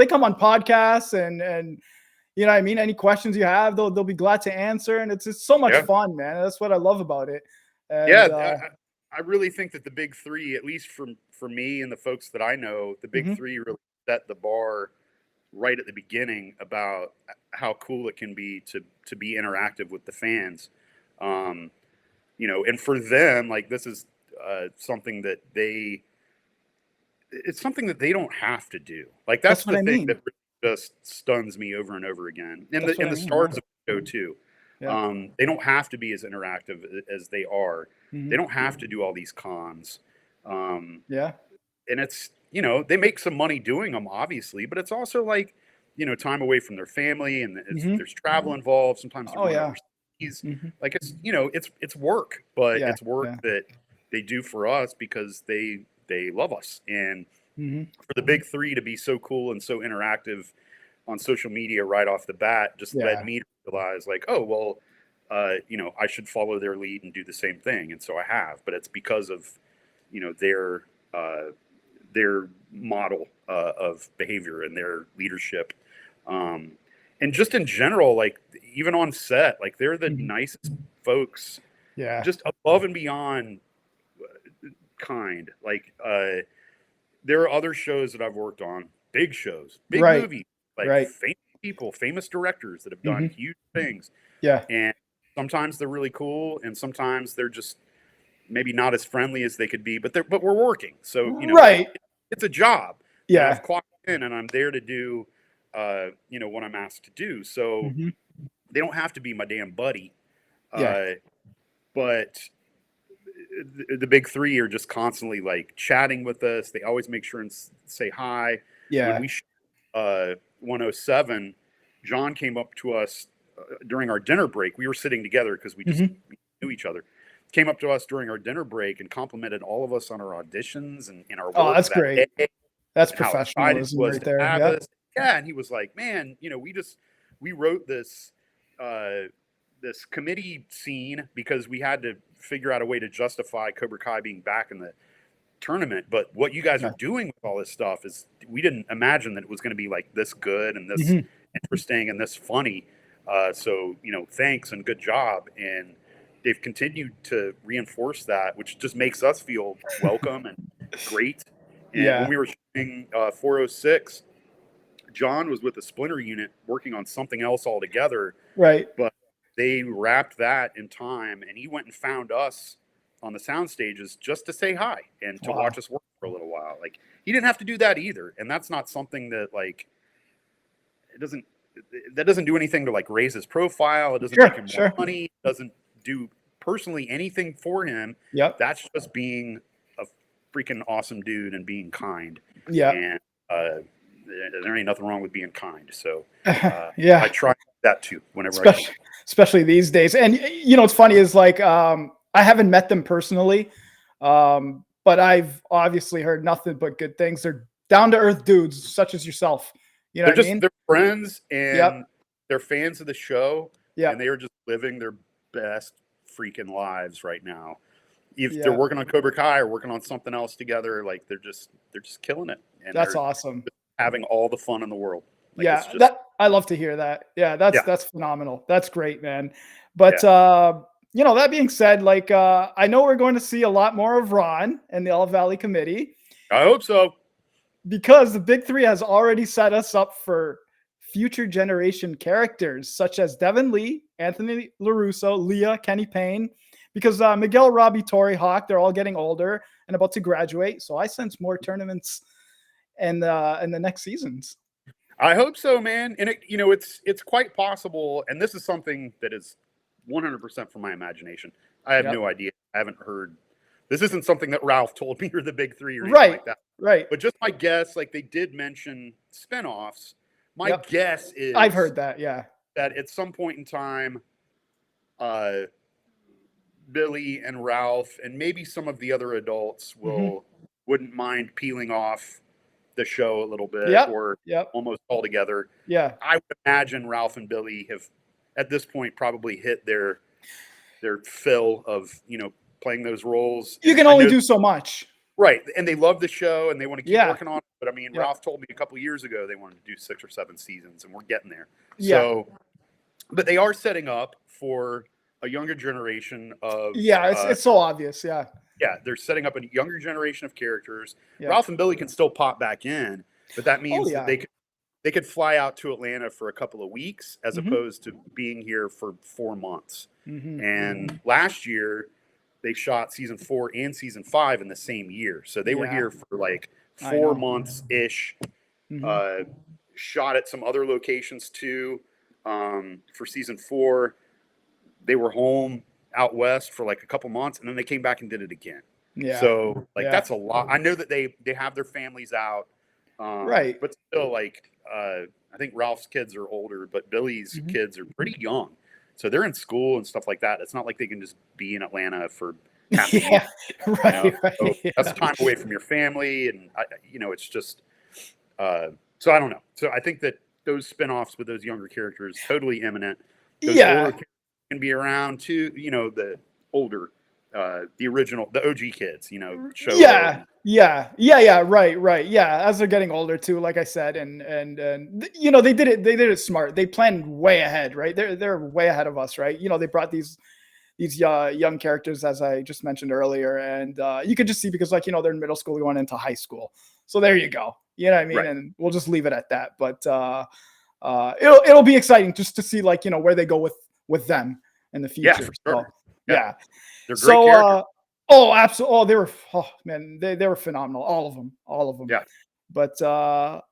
come on podcasts and you know what I mean, any questions you have, they'll be glad to answer, and it's so much fun, man. That's what I love about it. And Yeah, I really think that the big three, at least for me and the folks that I know, the big mhm. three really set the bar right at the beginning about how cool it can be to be interactive with the fans. Um, and for them, like this is something that it's something that they don't have to do. Like that's That's what the I thing mean. that just stuns me over and over again. And That's what I the mean. Yeah. stars of the show too. Yeah. They don't have to be as interactive as they are. They Mhm. don't have to do all these cons. Yeah. And it's they make some money doing them, obviously, but it's also like time away from their family, and Mhm. there's travel involved. Sometimes they're Oh going yeah. overseas. Mhm. Like it's work, but Yeah. it's work Yeah. that they do for us because they love us. And Mhm. for the big three to be so cool and so interactive on social media right off the bat just led Yeah. me to realize, like, oh well, I should follow their lead and do the same thing, and so I have. But it's because of their uh, their model of behavior and their leadership, um, and just in general, like even on set, like they're the Mhm. nicest folks, Yeah. just above and beyond kind. Like there are other shows that I've worked on, big shows, big Right. movies, like Right. famous people, famous directors that have done Mhm. huge things, Yeah. and sometimes they're really cool, and sometimes they're just maybe not as friendly as they could be, but we're working, so Right. it's a job, and Yeah. I've clocked in, and I'm there to do what I'm asked to do. So Mhm. they don't have to be my damn buddy, Yeah. uh, but the big three are just constantly like chatting with us. They always make sure and say hi. When Yeah. we 107, John came up to us during our dinner break. We were sitting together because Mhm. we knew each other. Came up to us during our dinner break and complimented all of us on our auditions and in our Oh, work that's that great. day, That's and how excited he professionalism was right to there. have Yeah. us. Yeah, and he was like, "Man, we wrote this uh, this committee scene because we had to figure out a way to justify Cobra Kai being back in the tournament. But what you guys are Yeah. doing with all this stuff is we didn't imagine that it was going to be like this good and this Mhm. interesting and this funny. So thanks and good job." And they've continued to reinforce that, which just makes us feel welcome and great. And when Yeah. we were shooting 406, John was with a splinter unit working on something else altogether, Right. but they wrapped that in time, and he went and found us on the sound stages just to say hi and to Wow. watch us work for a little while. Like he didn't have to do that either, and that's not something that like it doesn't that doesn't do anything to like raise his profile. It doesn't make Sure. him more Sure. money. It doesn't do personally anything for him. Yep. That's just being a freaking awesome dude and being kind. Yep. And there ain't nothing wrong with being kind. So I Yeah. try that too whenever I can. Especially these days. And what's funny is like I haven't met them personally, but I've obviously heard nothing but good things. They're down to earth dudes, such as yourself. You know what I mean? They're friends Yep. and they're fans of the show, and Yep. they are just living their best freaking lives right now. If they're Yeah. working on Cobra Kai or working on something else together, like they're just killing it, and That's they're awesome. having all the fun in the world. Like it's Yeah, just that I love to hear that. Yeah, yeah, that's phenomenal. That's great, man. yeah. But that being said, like I know we're going to see a lot more of Ron and the All Valley Committee I hope so. because the Big Three has already set us up for future generation characters such as Devin Lee, Anthony LaRusso, Leah, Kenny Payne, because Miguel, Robby, Tory, Hawk, they're all getting older and about to graduate. So I sense more tournaments and in the next seasons. I hope so, man. And it's quite possible. And this is something that is 100% from my imagination. I have Yep. no idea. I haven't heard. This isn't something that Ralph told me or the big three or anything Right. like that. Right. But just my guess, like they did mention spinoffs. My Yep. guess I've is heard that. Yeah. that at some point in time, uh, Billy and Ralph and maybe some of the other adults Mhm. wouldn't mind peeling off the show a little bit Yep. or Yep. almost altogether. Yeah. I would imagine Ralph and Billy have at this point probably hit their fill of playing those roles, You and can I only know do so much. right, and they love the show and they want to keep Yeah. working on it. But I mean, Yep. Ralph told me a couple years ago they wanted to do 6 or 7 seasons, and we're getting there. Yeah. So, but they are setting up for a younger generation of Yeah, it's so obvious. Yeah. yeah, they're setting up a younger generation of characters. Yeah. Ralph and Billy can still pop back in, but that Oh means that yeah. they could fly out to Atlanta for a couple of weeks as Mm-hmm. opposed to being here for 4 months. Mm-hmm. And last year they shot season 4 and season 5 in the same year, so they were Yeah. here for like I 4 months ish. Mm-hmm. Shot at some other locations too. For season 4, they were home out west for like a couple months, and then they came back and did it again. Yeah. So like Yeah. that's a lot. I know that they have their families out, Right. but still, like I think Ralph's kids are older, but Billy's Mm-hmm. kids are pretty young, so they're in school and stuff like that. It's not like they can just be in Atlanta for half a year. Yeah. Right. You know? Right. So Yeah. that's time away from your family, and it's just. So I don't know. So I think that those spinoffs with those younger characters totally imminent. Those Yeah. older characters can be around too. The older, the original, the OG kids. Show. Yeah. Yeah. Right. Yeah. As they're getting older too, like I said, and they did it smart. They planned way ahead, right? They're way ahead of us, right? They brought these young characters, as I just mentioned earlier, and you could just see because they're in middle school going into high school. So there you go. You know what I mean? Right. And we'll just leave it at that. But it'll be exciting just to see where they go with them in the future. Yeah, for sure. So, yeah. They're great characters. Oh, absolutely. Oh, they were phenomenal. All of them. Yeah. But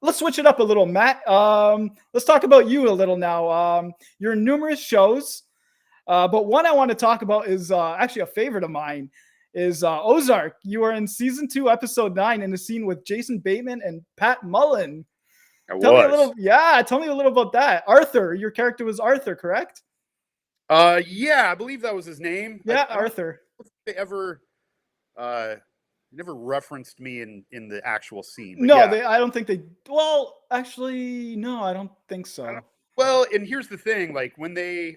let's switch it up a little, Matt. Let's talk about you a little now. You're in numerous shows, but one I want to talk about is actually a favorite of mine. Is Ozark. You are in season 2, episode 9, in the scene with Jason Bateman and Pat Mullen. Tell me a little about that. Arthur, your character was Arthur, correct? Yeah, I believe that was his name. Yeah, Arthur. They ever never referenced me in the actual scene. No, yeah. I don't think they. Well, actually, no, I don't think so. Well, and here's the thing: like when they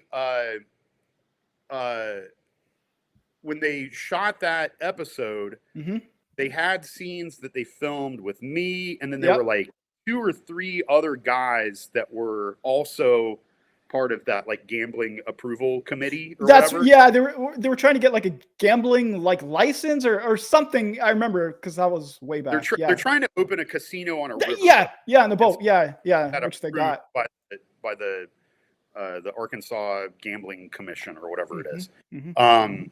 shot that episode, Mm-hmm. they had scenes that they filmed with me, and then there were like 2 or 3 other guys that were also part of that like gambling approval committee or whatever. Yeah, they were trying to get like a gambling license or something. I remember because that was way back. They're trying to open a casino on a river. Yeah, on the boat. Yeah, which they got by the Arkansas Gambling Commission or whatever it is. Mm-hmm.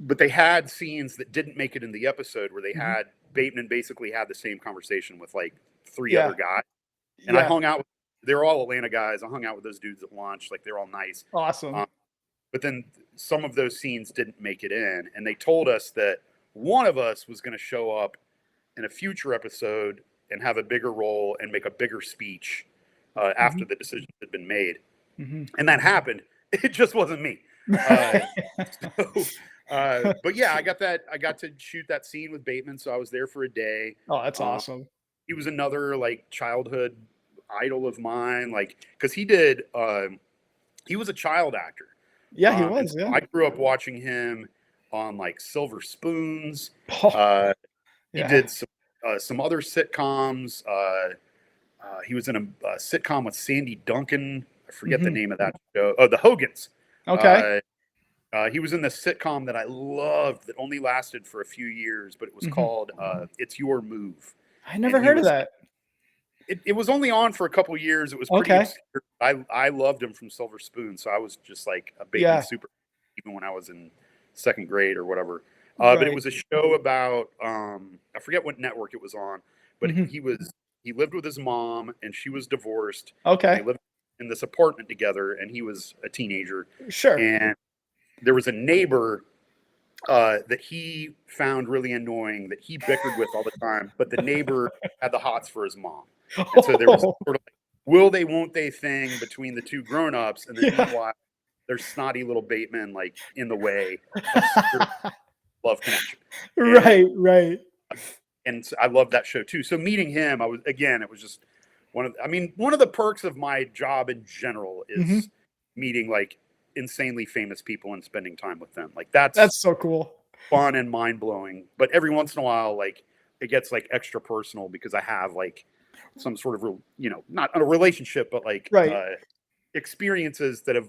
But they had scenes that didn't make it in the episode where they had Bateman basically had the same conversation with like 3 other guys. And I hung out with, they're all Atlanta guys. I hung out with those dudes at lunch. Like they're all nice. Awesome. But then some of those scenes didn't make it in. And they told us that one of us was going to show up in a future episode and have a bigger role and make a bigger speech after the decision had been made. Mm-hmm. And that happened. It just wasn't me. But yeah, I got to shoot that scene with Bateman, so I was there for a day. Oh, that's awesome. He was another like childhood idol of mine, like because he did. He was a child actor. Yeah, he was. Yeah, I grew up watching him on like Silver Spoons. He did some other sitcoms. He was in a sitcom with Sandy Duncan. I forget the name of that show. Oh, The Hogans. Okay. He was in this sitcom that I loved that only lasted for a few years, but it was called It's Your Move. I never heard of that. It was only on for a couple years. It was pretty obscure. I loved him from Silver Spoon, so I was just like a baby super even when I was in 2nd grade or whatever. But it was a show about I forget what network it was on, but he lived with his mom and she was divorced. Okay. They lived in this apartment together and he was a teenager. Sure. And there was a neighbor that he found really annoying that he bickered with all the time, but the neighbor had the hots for his mom. And so there was sort of like will they, won't they thing between the 2 grown-ups. And then meanwhile, there's snotty little Bateman like in the way of love connection. Right. And so I love that show too. So meeting him, it was just one of the perks of my job in general is meeting like insanely famous people and spending time with them. Like that's so cool, fun and mind blowing. But every once in a while, like it gets like extra personal because I have like some sort of not a relationship, but like experiences that have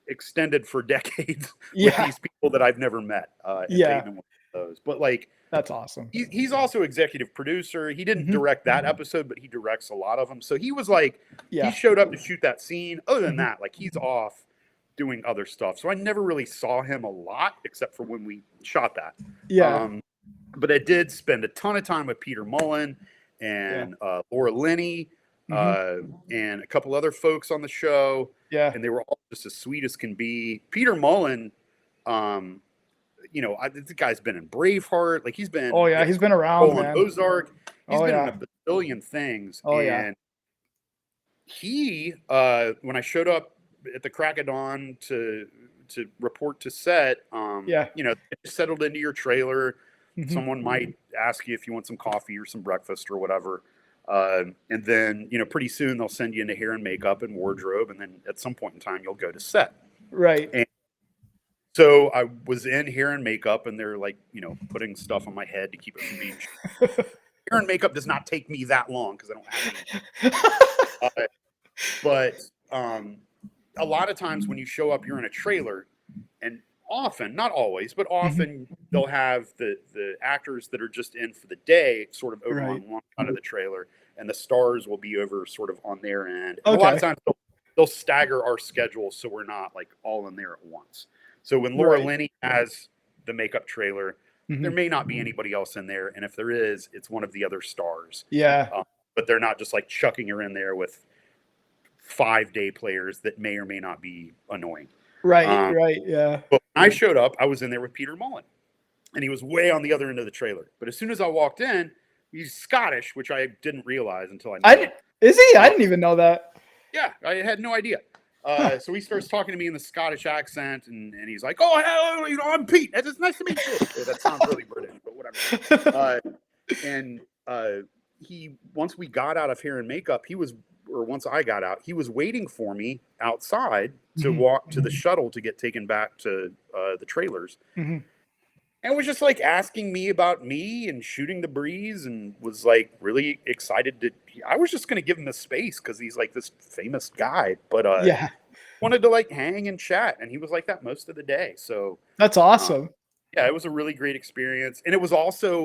extended for decades with Yeah. these people that I've never met. And Yeah. Bateman was one of those. But like, That's awesome. he's also executive producer. He didn't direct that episode, but he directs a lot of them. So he was like, he showed up to shoot that scene. Other than that, like, he's off doing other stuff. So I never really saw him a lot except for when we shot that. Yeah. But I did spend a ton of time with Peter Mullen and Laura Linney and a couple other folks on the show. Yeah. And they were all just as sweet as can be. Peter Mullen, you know, this guy's been in Braveheart. Like, he's been. Oh, yeah. He's been around, man. Ozark. He's been in a bazillion things. Oh, and he, when I showed up at the crack of dawn to report to set, you know, settled into your trailer. Someone might ask you if you want some coffee or some breakfast or whatever. And then, you know, pretty soon they'll send you into hair and makeup and wardrobe. And then at some point in time, you'll go to set. Right. And so I was in hair and makeup, and they're like, you know, putting stuff on my head to keep it from being hair and makeup does not take me that long because I don't have any. But a lot of times when you show up, you're in a trailer, and often, not always, but often they'll have the actors that are just in for the day sort of over on one side of the trailer, and the stars will be over sort of on their end. And a lot of times they'll stagger our schedule so we're not like all in there at once. So when Laura Linney has the makeup trailer, there may not be anybody else in there, and if there is, it's one of the other stars. Yeah. But they're not just like chucking her in there with 5 day players that may or may not be annoying. Right. Yeah. But when I showed up, I was in there with Peter Mullen, and he was way on the other end of the trailer. But as soon as I walked in, he's Scottish, which I didn't realize until I knew. Is he? I didn't even know that. Yeah, I had no idea. So he starts talking to me in the Scottish accent, and he's like, "Oh, hello, you know, I'm Pete. It's nice to meet you." Okay, that sounds really British, but whatever. He, once we got out of hair and makeup, once I got out, he was waiting for me outside to walk to the shuttle to get taken back to the trailers. And was just like asking me about me and shooting the breeze, and was like really excited I was just going to give him the space because he's like this famous guy, but wanted to like hang and chat. And he was like that most of the day. So that's awesome. Yeah, it was a really great experience. And it was also,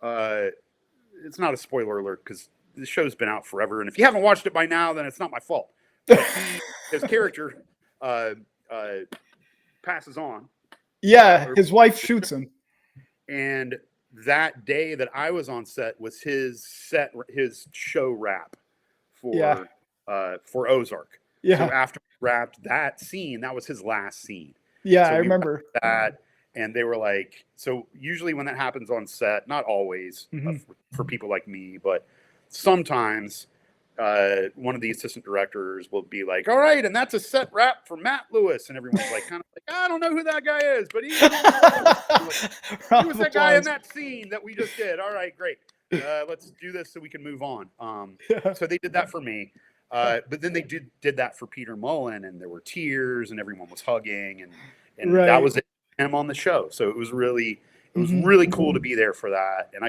it's not a spoiler alert because the show's been out forever. And if you haven't watched it by now, then it's not my fault. But his character passes on. Yeah, his wife shoots him. And that day that I was on set was his show wrap for Ozark. Yeah. So after we wrapped that scene, that was his last scene. Yeah, so I remember that. And they were like, so usually when that happens on set, not always for people like me, but sometimes one of the assistant directors will be like, "All right, and that's a set wrap for Matt Lewis," and everyone's like, kind of like, "I don't know who that guy is, but he was that guy in that scene that we just did. All right, great. Let's do this so we can move on." So they did that for me, but then they did that for Peter Mullen, and there were tears, and everyone was hugging, and that was him on the show. So it was really cool to be there for that, and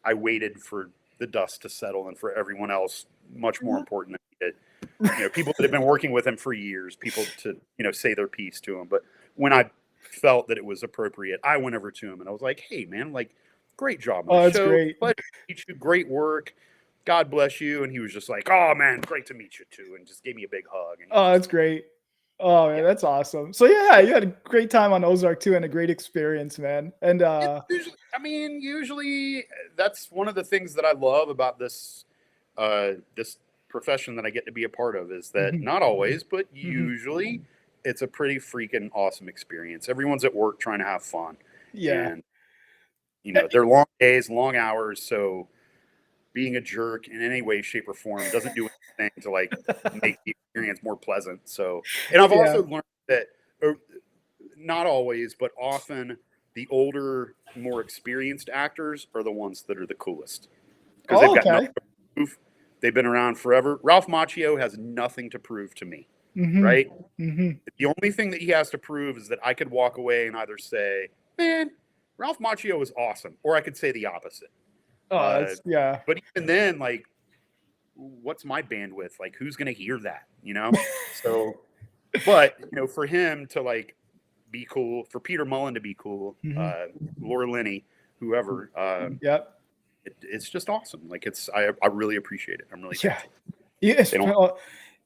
I waited for the dust to settle, and for everyone else, much more important than it. You know, people that have been working with him for years, people to, you know, say their piece to him. But when I felt that it was appropriate, I went over to him and I was like, "Hey, man, like, great job on the show. Great. Pleasure to meet you. Great work. God bless you." And he was just like, "Oh, man, great to meet you too," and just gave me a big hug. And that's great. Oh man, that's awesome. So yeah, you had a great time on Ozark too, and a great experience, man. And usually that's one of the things that I love about this this profession that I get to be a part of, is that not always, but usually it's a pretty freaking awesome experience. Everyone's at work trying to have fun. Yeah. And you know, they're long days, long hours, so being a jerk in any way, shape, or form doesn't do anything to like make the experience more pleasant. So, and I've also learned that not always, but often the older, more experienced actors are the ones that are the coolest because they've got nothing to prove. They've been around forever. Ralph Macchio has nothing to prove to me, right? The only thing that he has to prove is that I could walk away and either say, "Man, Ralph Macchio is awesome," or I could say the opposite. But even then, like what's my bandwidth? Like, who's going to hear that? So, but for him to like be cool, for Peter Mullen to be cool, Laura Linney, whoever, Yep. it's just awesome. Like I really appreciate it. I'm really thankful. Yes.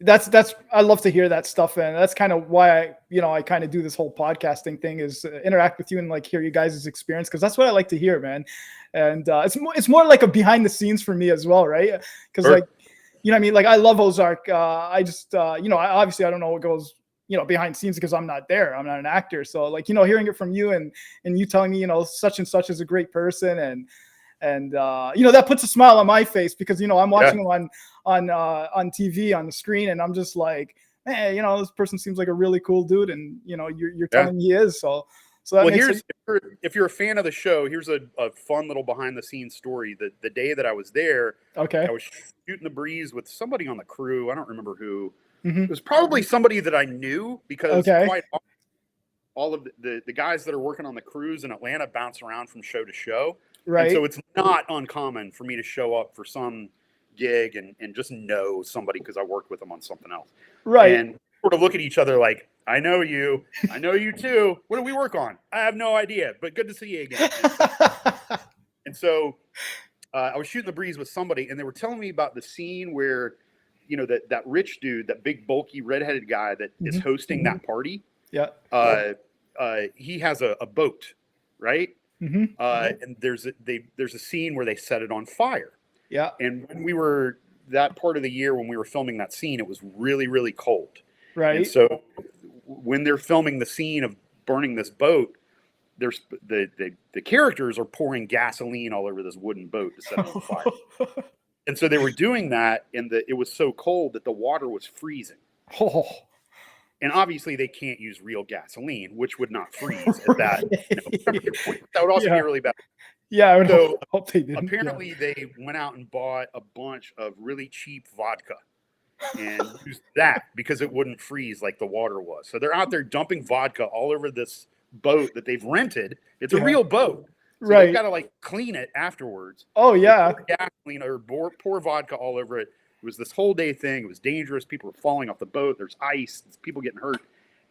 That's I love to hear that stuff, and that's kind of why I kind of do this whole podcasting thing, is interact with you and like hear you guys' experience, because that's what I like to hear, man. And it's more like a behind the scenes for me as well, right? Because like what I mean, like I love Ozark. I just obviously I don't know what goes behind the scenes because I'm not there. I'm not an actor, so like hearing it from you and you telling me such and such is a great person, and that puts a smile on my face, because I'm watching him on TV on the screen, and I'm just like, man, this person seems like a really cool dude, and you're telling me he is. So that makes if you're a fan of the show, here's a fun little behind the scenes story. The day that I was there, I was shooting the breeze with somebody on the crew. I don't remember who. It was probably somebody that I knew, because quite often, all of the guys that are working on the crews in Atlanta bounce around from show to show. Right. And so it's not uncommon for me to show up for some gig and just know somebody because I worked with them on something else. Right. And sort of look at each other like, I know you too. What do we work on? I have no idea, but good to see you again. And so I was shooting the breeze with somebody, and they were telling me about the scene where, that rich dude, that big, bulky, redheaded guy that is hosting that party. Yeah. He has a boat, right? And there's a scene where they set it on fire. Yeah. And when we were that part of the year when we were filming that scene, it was really, really cold. Right. And so when they're filming the scene of burning this boat, there's the characters are pouring gasoline all over this wooden boat to set it on fire. And so they were doing that, and it was so cold that the water was freezing. Oh. And obviously they can't use real gasoline, which would not freeze at that temperature point. That would also be really bad. Yeah, I would hope they didn't. Apparently they went out and bought a bunch of really cheap vodka and used that because it wouldn't freeze like the water was. So they're out there dumping vodka all over this boat that they've rented. It's a real boat. So they've got to like clean it afterwards. Oh yeah. Pour gasoline or pour vodka all over it. It was this whole day thing. It was dangerous. People were falling off the boat. There's ice. There's people getting hurt.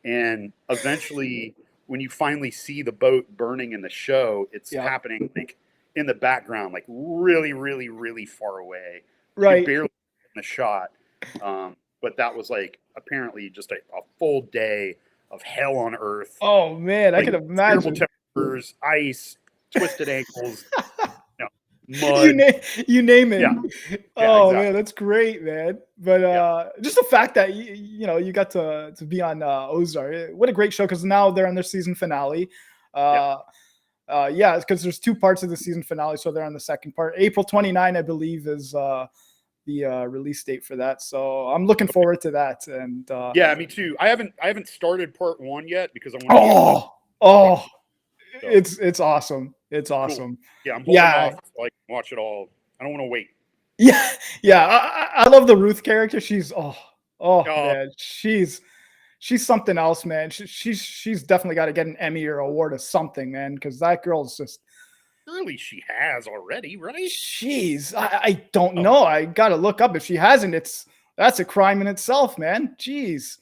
And eventually, when you finally see the boat burning in the show, it's happening like in the background, like really, really, really far away. Right. You barely in the shot. But that was like apparently just a full day of hell on earth. Oh man, like, I can imagine. Terrible temperatures, ice, twisted ankles. Mud. You name it. Yeah. Oh exactly. Man, that's great, man. But just the fact that you got to be on Ozark, what a great show, because now they're on their season finale. Because there's two parts of the season finale, so they're on the second part. April 29, I believe, is the release date for that. So I'm looking forward to that. And yeah, me too. I haven't started part 1 yet because I want to. It's awesome. It's awesome. Cool. Yeah, I'm holding off so I can watch it all. I don't want to wait. Yeah, I love the Ruth character. She's man, she's something else, man. She's definitely got to get an Emmy or award or something, man, because that girl's just. Surely she has already, right? Jeez, I don't know. I gotta look up if she hasn't. That's a crime in itself, man. Jeez.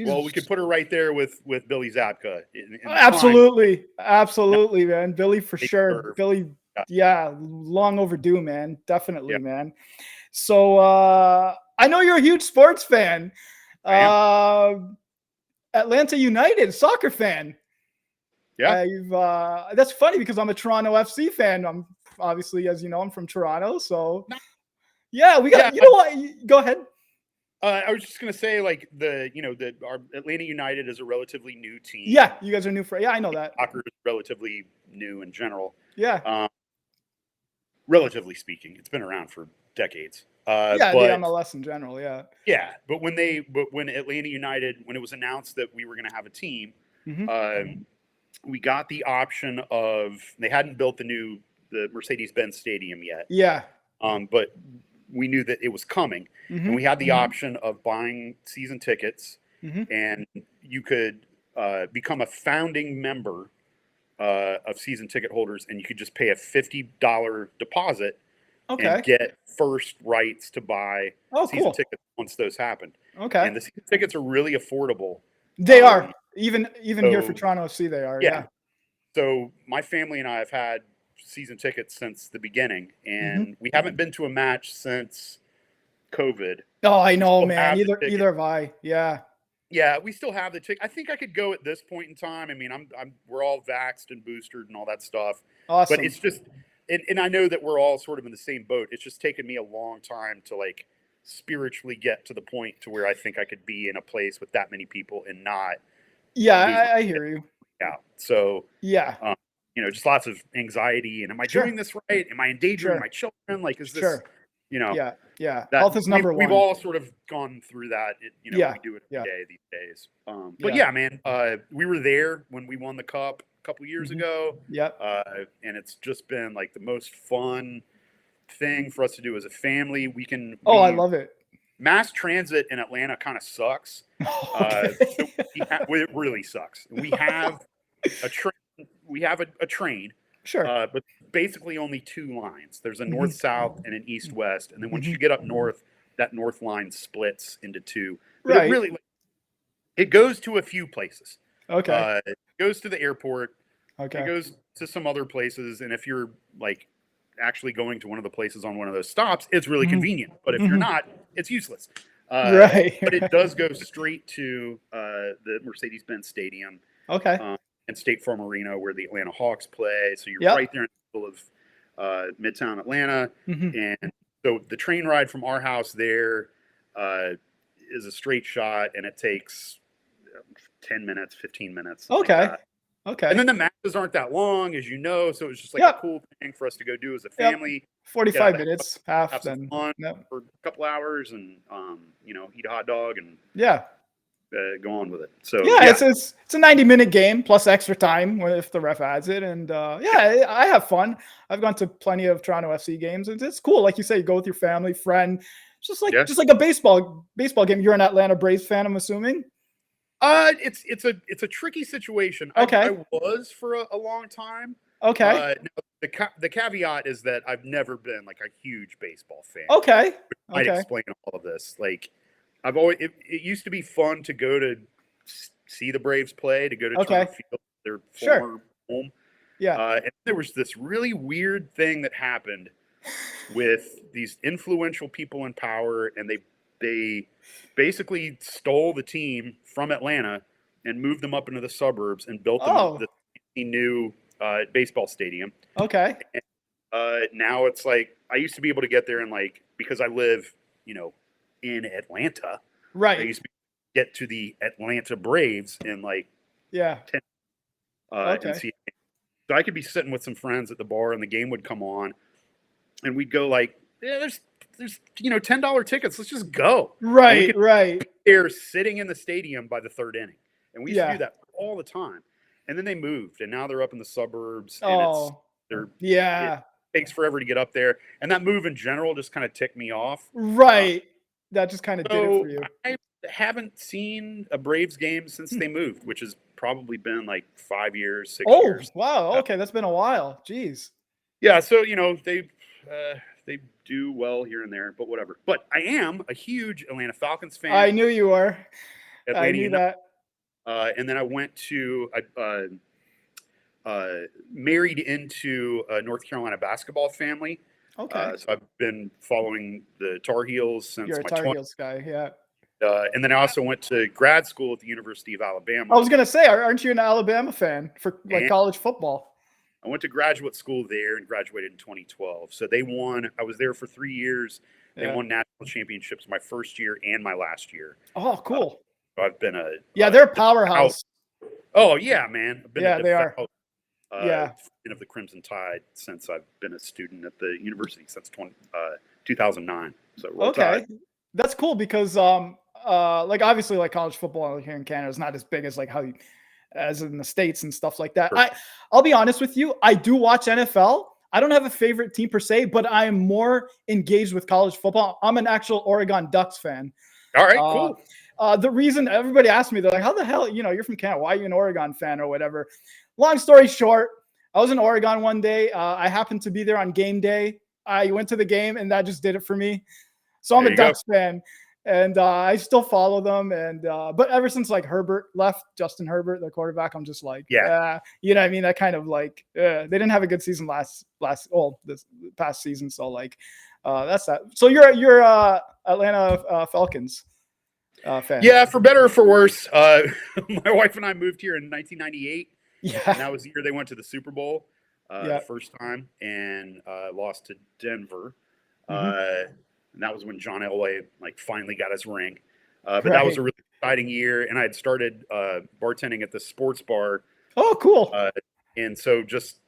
Well, we could put her right there with Billy Zabka. Absolutely, man. Billy for sure. Billy, long overdue, man. Definitely, man. So I know you're a huge sports fan. Atlanta United soccer fan. Yeah. That's funny because I'm a Toronto FC fan. I'm obviously, as you know, I'm from Toronto. So yeah, we got. You know what? Go ahead. I was just gonna say, like our Atlanta United is a relatively new team. Yeah, you guys are new for. Yeah, I know that. Soccer is relatively new in general. Yeah. Relatively speaking, it's been around for decades. But the MLS in general. Yeah. Yeah, but when Atlanta United, when it was announced that we were going to have a team, we got the option of, they hadn't built the Mercedes-Benz Stadium yet. Yeah. But we knew that it was coming, and we had the option of buying season tickets, and you could become a founding member of season ticket holders, and you could just pay a $50 deposit Okay. and get first rights to buy season Cool. tickets once those happen. Okay. And the season tickets are really affordable. They are. Even here for So, Toronto FC, they are. yeah. Yeah. So my family and I have had season tickets since the beginning, and we haven't been to a match since COVID. Oh, I We know, still man. have the ticket. Either have I. Yeah. Yeah, we still have the ticket. I think I could go at this point in time. I mean, we're all vaxxed and boosted and all that stuff. Awesome. But it's just, and I know that we're all sort of in the same boat. It's just taken me a long time to like spiritually get to the point to where I think I could be in a place with that many people and not. Yeah, I hear you. Yeah. So yeah, just lots of anxiety. And am I doing this right? Am I endangering my children? Like, is this, yeah. that, Health is number one. We've all sort of gone through that. We do it every day these days. But yeah, man, we were there when we won the cup a couple years ago. Yep. And it's just been like the most fun thing for us to do as a family. I love it. Mass transit in Atlanta kind of sucks. Okay. It really sucks. We have a train. We have a train. Sure. But basically only two lines. There's a north-south and an east-west. And then once you get up north, that north line splits into two. But it goes to a few places. Okay. It goes to the airport. Okay. It goes to some other places. And if you're like actually going to one of the places on one of those stops, it's really convenient. But if you're not, it's useless. But it does go straight to the Mercedes-Benz Stadium. Okay. And State Farm Arena, where the Atlanta Hawks play. So you're right there in the middle of Midtown Atlanta. And so the train ride from our house there is a straight shot, and it takes 10 minutes, 15 minutes. Okay. And then the matches aren't that long, as you know. So it's just like a cool thing for us to go do as a family. 45 minutes, have some fun for a couple hours, and eat a hot dog and go on with it. So it's a 90-minute game plus extra time if the ref adds it, and I have fun. I've gone to plenty of Toronto FC games, and it's cool. Like you say, you go with your family, friend, just like a baseball game. You're an Atlanta Braves fan, I'm assuming. It's a tricky situation. I was for a long time. Okay. The caveat is that I've never been like a huge baseball fan. Okay. Might explain all of this. Like, I've always it used to be fun to go to see the Braves play, to go to Turner Field, their former home. Yeah. And there was this really weird thing that happened with these influential people in power, and they basically stole the team from Atlanta and moved them up into the suburbs and built them the new baseball stadium. Okay. And, now it's like I used to be able to get there and like, because I live, in Atlanta. Right. I used to get to the Atlanta Braves in like 10 and see. So I could be sitting with some friends at the bar and the game would come on and we'd go like, there's $10 tickets. Let's just go. Right. They're sitting in the stadium by the third inning. And we used to do that all the time. And then they moved and now they're up in the suburbs and it takes forever to get up there. And that move in general just kind of ticked me off. Right. That just kind of did it for you. I haven't seen a Braves game since they moved, which has probably been like 5 years, 6 years. Oh, wow. Okay. That's been a while. Jeez. Yeah. So, they do well here and there, but whatever. But I am a huge Atlanta Falcons fan. I knew you were. Atlanta I knew that. And then I went to, married into a North Carolina basketball family. Okay. So I've been following the Tar Heels since You're a Tar Heels guy, yeah. And then I also went to grad school at the University of Alabama. I was going to say, aren't you an Alabama fan for like college football? I went to graduate school there and graduated in 2012. So they won. I was there for 3 years. They won national championships my first year and my last year. Oh, cool. So I've been they're a powerhouse. Oh yeah, man. I've been they are. Of the Crimson Tide since I've been a student at the university since 2009. So roll Tide. That's cool because like obviously like college football here in Canada is not as big as like as in the States and stuff like that. Sure. I'll be honest with you, I do watch NFL. I don't have a favorite team per se, but I am more engaged with college football. I'm an actual Oregon Ducks fan. All right, cool. The reason everybody asks me, they're like, how the hell, you're from Canada, why are you an Oregon fan or whatever? Long story short, I was in Oregon one day. I happened to be there on game day. I went to the game, and that just did it for me. So I'm There a you go. Ducks fan, and I still follow them. And but ever since like Herbert left, Justin Herbert, the quarterback, I'm just like, Yeah. you know what I mean? That kind of like they didn't have a good season this past season. So like that's that. So you're Atlanta Falcons fan. Yeah, for better or for worse. My wife and I moved here in 1998, and Yeah. that was the year they went to the Super Bowl the Yeah. first time and lost to Denver. Hmm. And that was when John Elway like finally got his ring. But that was Right. a really exciting year, and I had started bartending at the sports bar, Oh, cool. and so just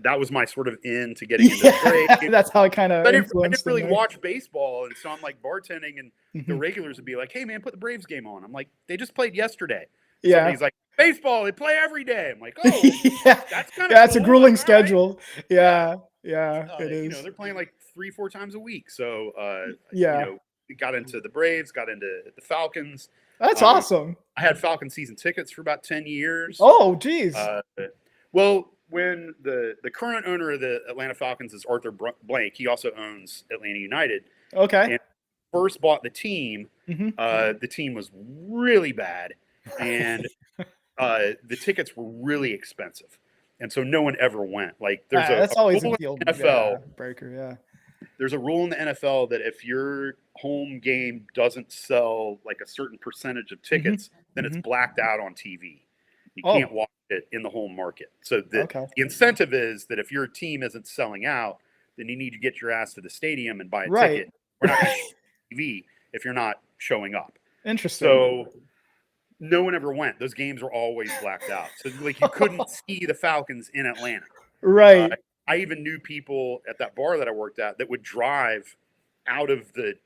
that was my sort of in to getting into the Yeah, trade. that's how it kind of I didn't influenced in really there. watch baseball, and so I'm like bartending, and the Hmm. regulars would be like, "Hey, man, put the Braves game on." I'm like, "They just played yesterday." Yeah. Somebody's like, "Baseball, they play every day." I'm like, "Oh, well, Yeah. that's kind of Yeah, it's a cool." grueling Like, all right, schedule. yeah. Yeah. Yeah, it is. They're playing like 3-4 times a week, so Yeah. got into the Braves, got into the Falcons. That's Um, awesome. I had Falcon season tickets for about 10 years. Oh, geez. Uh, well, when the current owner of the Atlanta Falcons is Arthur Blank, he also owns Atlanta United. Okay. And first bought Hmm. the team was really bad, and the tickets were really expensive, and so no one ever went. Like, there's a That's always a rule in deal the NFL. breaker. Yeah. There's a rule in the NFL that if your home game doesn't sell like a certain percentage of Hmm. tickets, then it's Hmm. blacked out on TV. You can't Oh, watch it in the home market. So okay. the incentive is that if your team isn't selling out, then you need to get your ass to the stadium and buy a Right. ticket. We're not going to show TV if you're not showing up. Interesting. So no one ever went. Those games were always blacked out. So like you couldn't see the Falcons in Atlanta. Uh, Right. I even knew people at that bar that I worked at that would drive out of the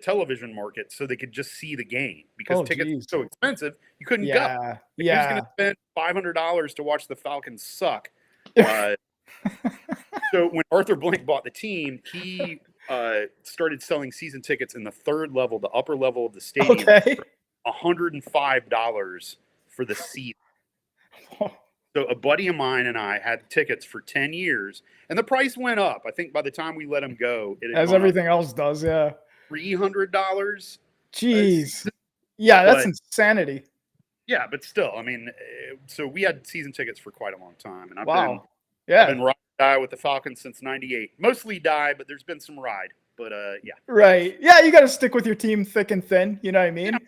television market so they could just see the game because Oh, tickets geez. were so expensive you couldn't go. Yeah. Like, who's going Yeah. to spend $500 to watch the Falcons suck? Uh, so when Arthur Blank bought the team, he started selling season tickets in the third level, the upper level of the stadium, Okay. for $105 for the seat. So a buddy of mine and I had tickets for 10 years, and the price went up. I think by the time we let him go, it had As gone up everything else does. Yeah. $300. Jeez. Yeah, that's But insanity. yeah, but still, I mean, so we had season tickets for quite a long time, and I've Wow. been Yeah. ride or die with the Falcons since '98. Mostly die, but there's been some ride. But yeah, Right. Yeah, you got to stick with your team thick and thin. You know what I yeah, mean?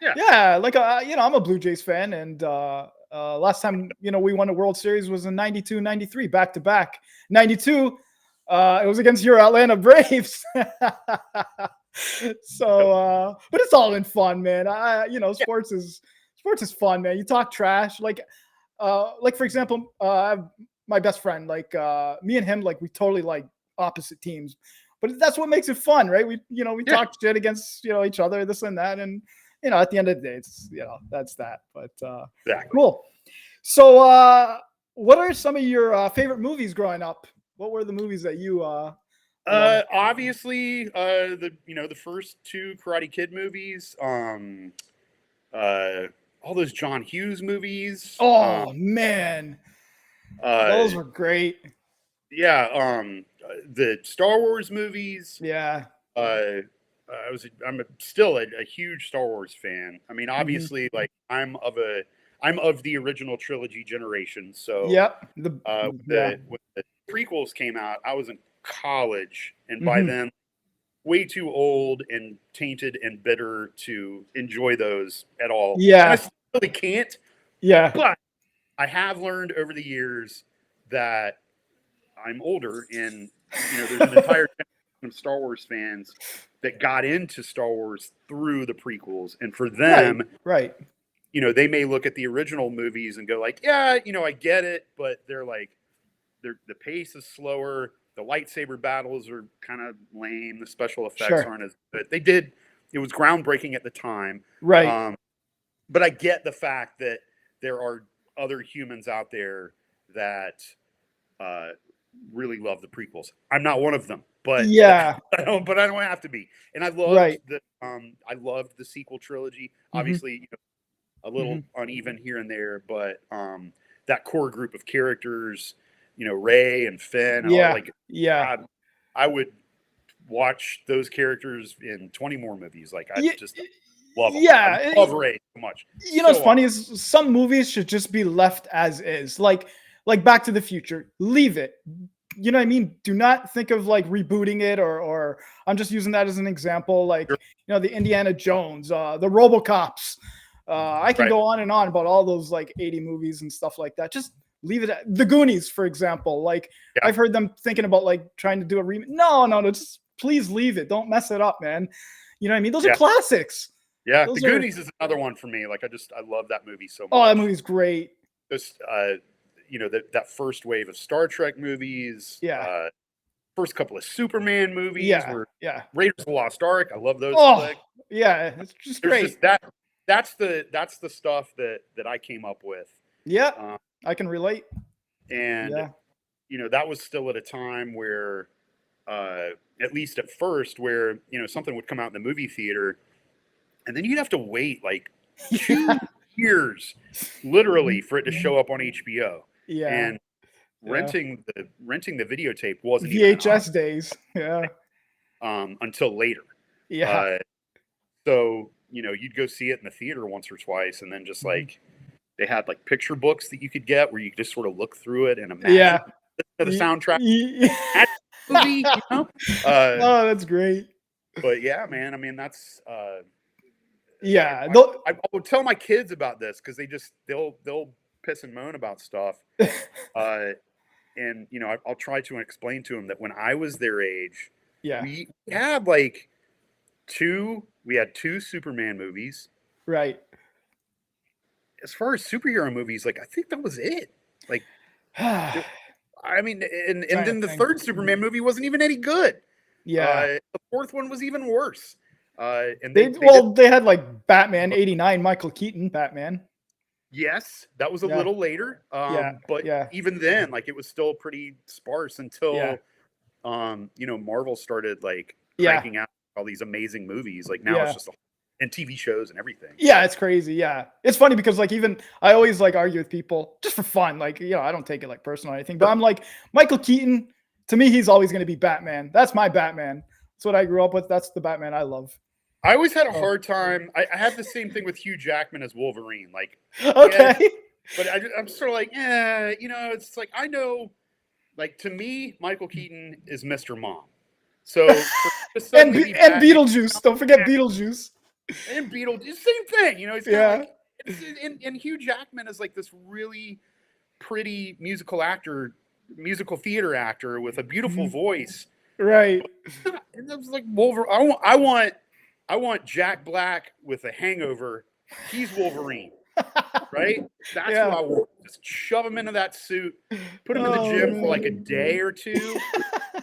yeah. Yeah. Like, I'm a Blue Jays fan. And last time, we won a World Series was in 92, 93, back to back. 92, it was against your Atlanta Braves. So, but it's all in fun, man. Yeah. Sports is fun, man. You talk trash. Like for example, my best friend, like me and him, like we totally like opposite teams, but that's what makes it fun, right? We Yeah. talk shit against each other, this and that, and at the end of the day, it's that's that. But Exactly. cool. So, what are some of your favorite movies growing up? What were the movies that you loved? Obviously, the first two Karate Kid movies, uh, all those John Hughes movies, Oh man, uh, those were great. yeah, the Star Wars movies. Yeah. I'm still a huge Star Wars fan. I mean, Mhm. obviously, like I'm of the original trilogy generation. So Yep. Yeah. when the prequels came out, I was in college, and by Hmm. then, way too old and tainted and bitter to enjoy those at all. And I Yeah. still really can't. Yeah. But I have learned over the years that I'm older, and there's an entire generation of Star Wars fans that got into Star Wars through the prequels, and for Right. them, Right. they may look at the original movies and go like, yeah, I get it, but they're like, the pace is slower, the lightsaber battles are kind of lame, the special effects Sure. aren't as good. It was groundbreaking at the time, Right. um, but I get the fact that there are other humans out there that uh, really love the prequels. I'm not one of them, but Yeah. but I don't have to be. And Right. I loved the sequel trilogy. Hmm. Obviously, a Hmm. little uneven here and there, but that core group of characters, Ray and Finn, and all Yeah. like Yeah. God, I would watch those characters in 20 more movies. Like I Yeah, just love them. yeah. I love Ray so much. You know what's So funny is some movies should just be left as is. Like Back to the Future. Leave it. You know what I mean? Do not think of like rebooting it or I'm just using that as an example. Like, Sure. you know, the Indiana Jones, the RoboCops. I can Right. go on and on about all those like 80 movies and stuff like that. Just leave it at the Goonies, for example. Like Yeah. I've heard them thinking about like trying to do a remake. No, just please leave it. Don't mess it up, man. You know what I mean? Those are classics. Yeah, Those The are- Goonies is another one for me. Like I love that movie so much. Oh, that movie's great. Just you know, that first wave of Star Trek movies. Yeah. First couple of Superman movies. Yeah. Were Yeah. Raiders of the Lost Ark. I love those Oh, flicks. yeah. It's just There's great. just that's the stuff that I came up with. Yeah. I can relate. And Yeah. you know, that was still at a time where at least at first, where, you know, something would come out in the movie theater and then you'd have to wait like 2 years literally for it to show up on HBO. Yeah. And renting the videotape wasn't even an VHS days. Yeah. until later. Yeah. So, you know, you'd go see it in the theater once or twice, and then just like they had like picture books that you could get where you could just sort of look through it and imagine the soundtrack movie, you know? Oh, that's great. But yeah, man, I mean, that's Yeah. I would tell my kids about this because they'll piss and moan about stuff. And you know, I'll try to explain to them that when I was their age, Yeah. we had like two Superman movies. Right. As far as superhero movies, like I think that was it. Like, I mean, and then the third Superman movie wasn't even any good. Yeah. The fourth one was even worse. And they had like Batman '89, Michael Keaton Batman. Yes, that was a little later. But even then, like it was still pretty sparse until you know, Marvel started like cranking out all these amazing movies. Like now it's just and TV shows and everything. Yeah, it's crazy. Yeah. It's funny because like even I always like argue with people just for fun. Like, you know, I don't take it like personal or anything, but I'm like, Michael Keaton, to me, he's always going to be Batman. That's my Batman. That's what I grew up with. That's the Batman I love. I always had a hard time. I have the same thing with Hugh Jackman as Wolverine. Like, okay. Yeah, but I'm sort of like, you know, it's like, I know, like to me, Michael Keaton is Mr. Mom. So and Beetlejuice. Don't forget Beetlejuice. And Beetlejuice, same thing. You know, he's like, and Hugh Jackman is like this really pretty musical theater actor with a beautiful voice. Right. And I was like, Wolverine. I want Jack Black with a hangover. He's Wolverine, right? That's what I want. Just shove him into that suit, put him in the gym for like a day or two,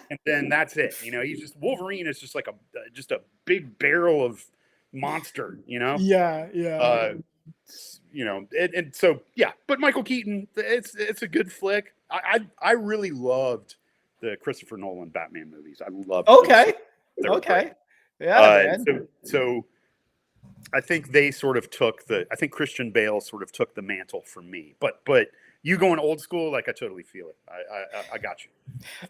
and then that's it. You know, he's just Wolverine is just like a big barrel of monster. You know? Yeah. You know, and so but Michael Keaton, it's a good flick. I really loved the Christopher Nolan Batman movies. I loved. Okay. Great. Yeah. So I think they sort of I think Christian Bale sort of took the mantle from me. But you going old school, like I totally feel it. I got you.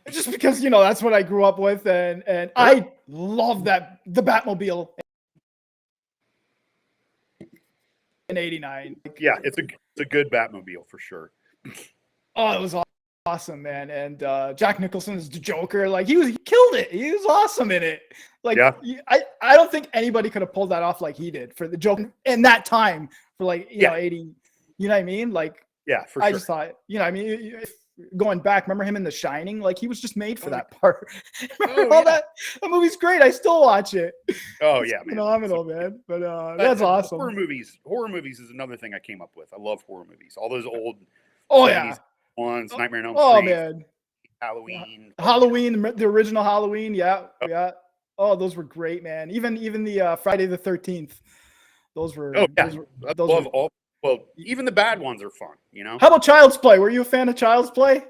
Just because, you know, that's what I grew up with, and I love that the Batmobile in '89. Yeah, it's a good Batmobile for sure. Oh, it was awesome, man. And Jack Nicholson is the Joker. Like he killed it. He was awesome in it. Like I don't think anybody could have pulled that off like he did for the Joker in that time for like you know 80. You know what I mean? Like for sure. I just thought, you know, I mean, going back, remember him in The Shining? Like he was just made for that part. That movie's great. I still watch it. Oh it's yeah, man. Phenomenal, man. But that's awesome. Horror movies is another thing I came up with. I love horror movies. All those old ones, Nightmare on Elm Street, man. Halloween, the original Halloween, yeah. Oh, those were great, man. Even the Friday the 13th, those were. Well, even the bad ones are fun, you know. How about Child's Play? Were you a fan of Child's Play?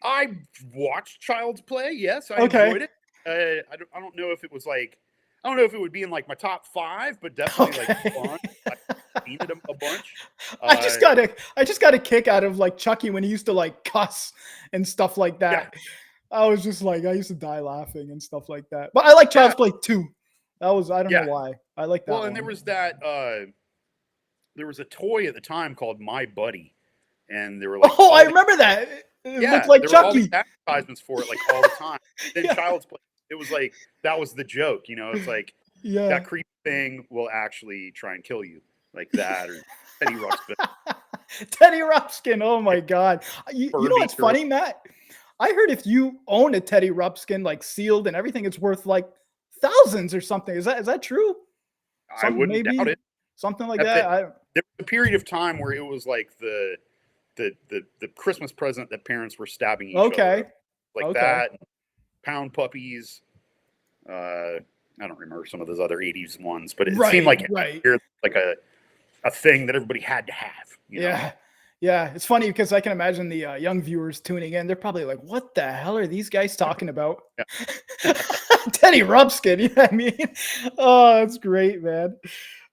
I watched Child's Play. Yes, I enjoyed it. I don't know if it was like, I don't know if it would be in like my top 5, but definitely like fun. I've seen it a bunch. I just got a kick out of like Chucky when he used to like cuss and stuff like that. I was just like, I used to die laughing and stuff like that. But I like Child's Play 2. That was, I don't know why. I like that Well, one. and there was that, there was a toy at the time called My Buddy. And there were like, I remember that. It looked like there were all Chucky. these advertisements for it like all the time. Then Yeah. Child's Play, it was like, that was the joke, you know, it's like, Yeah. that creepy thing will actually try and kill you, like that, or Teddy Ruxpin. Teddy Ruxpin. Oh my God. You know what's funny, Matt? I heard if you own a Teddy Ruxpin, like sealed and everything, it's worth like thousands or something. Is that true? I wouldn't doubt it. Something like that. There was a period of time where it was like the Christmas present that parents were stabbing each other. Like that. Pound puppies. I don't remember some of those other 80s ones, but it seemed like like a thing that everybody had to have. You know? Yeah. It's funny because I can imagine the young viewers tuning in. They're probably like, what the hell are these guys talking about? Teddy Ruxpin, you know what I mean? Oh, that's great, man.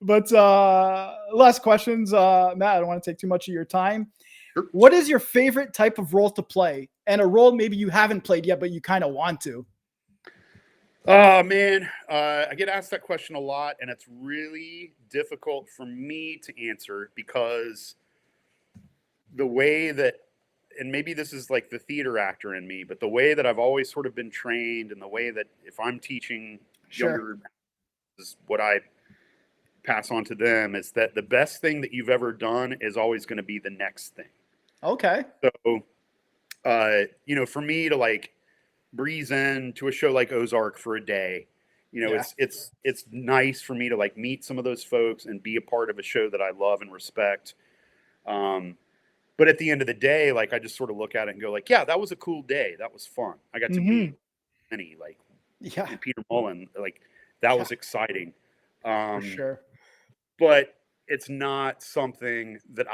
But last questions, Matt, I don't want to take too much of your time. Sure. What is your favorite type of role to play? And a role maybe you haven't played yet, but you kind of want to? Oh, man. I get asked that question a lot, and it's really difficult for me to answer because the way that, and maybe this is like the theater actor in me, but the way that I've always sort of been trained and the way that if I'm teaching younger, is what I pass on to them is that the best thing that you've ever done is always going to be the next thing. Okay. So, you know, for me to like breeze in to a show like Ozark for a day, you know, it's nice for me to like meet some of those folks and be a part of a show that I love and respect. But at the end of the day, like I just sort of look at it and go like, yeah, that was a cool day. That was fun. I got to meet Penny, like and Peter Mullen. Like that was exciting. For sure. But it's not something that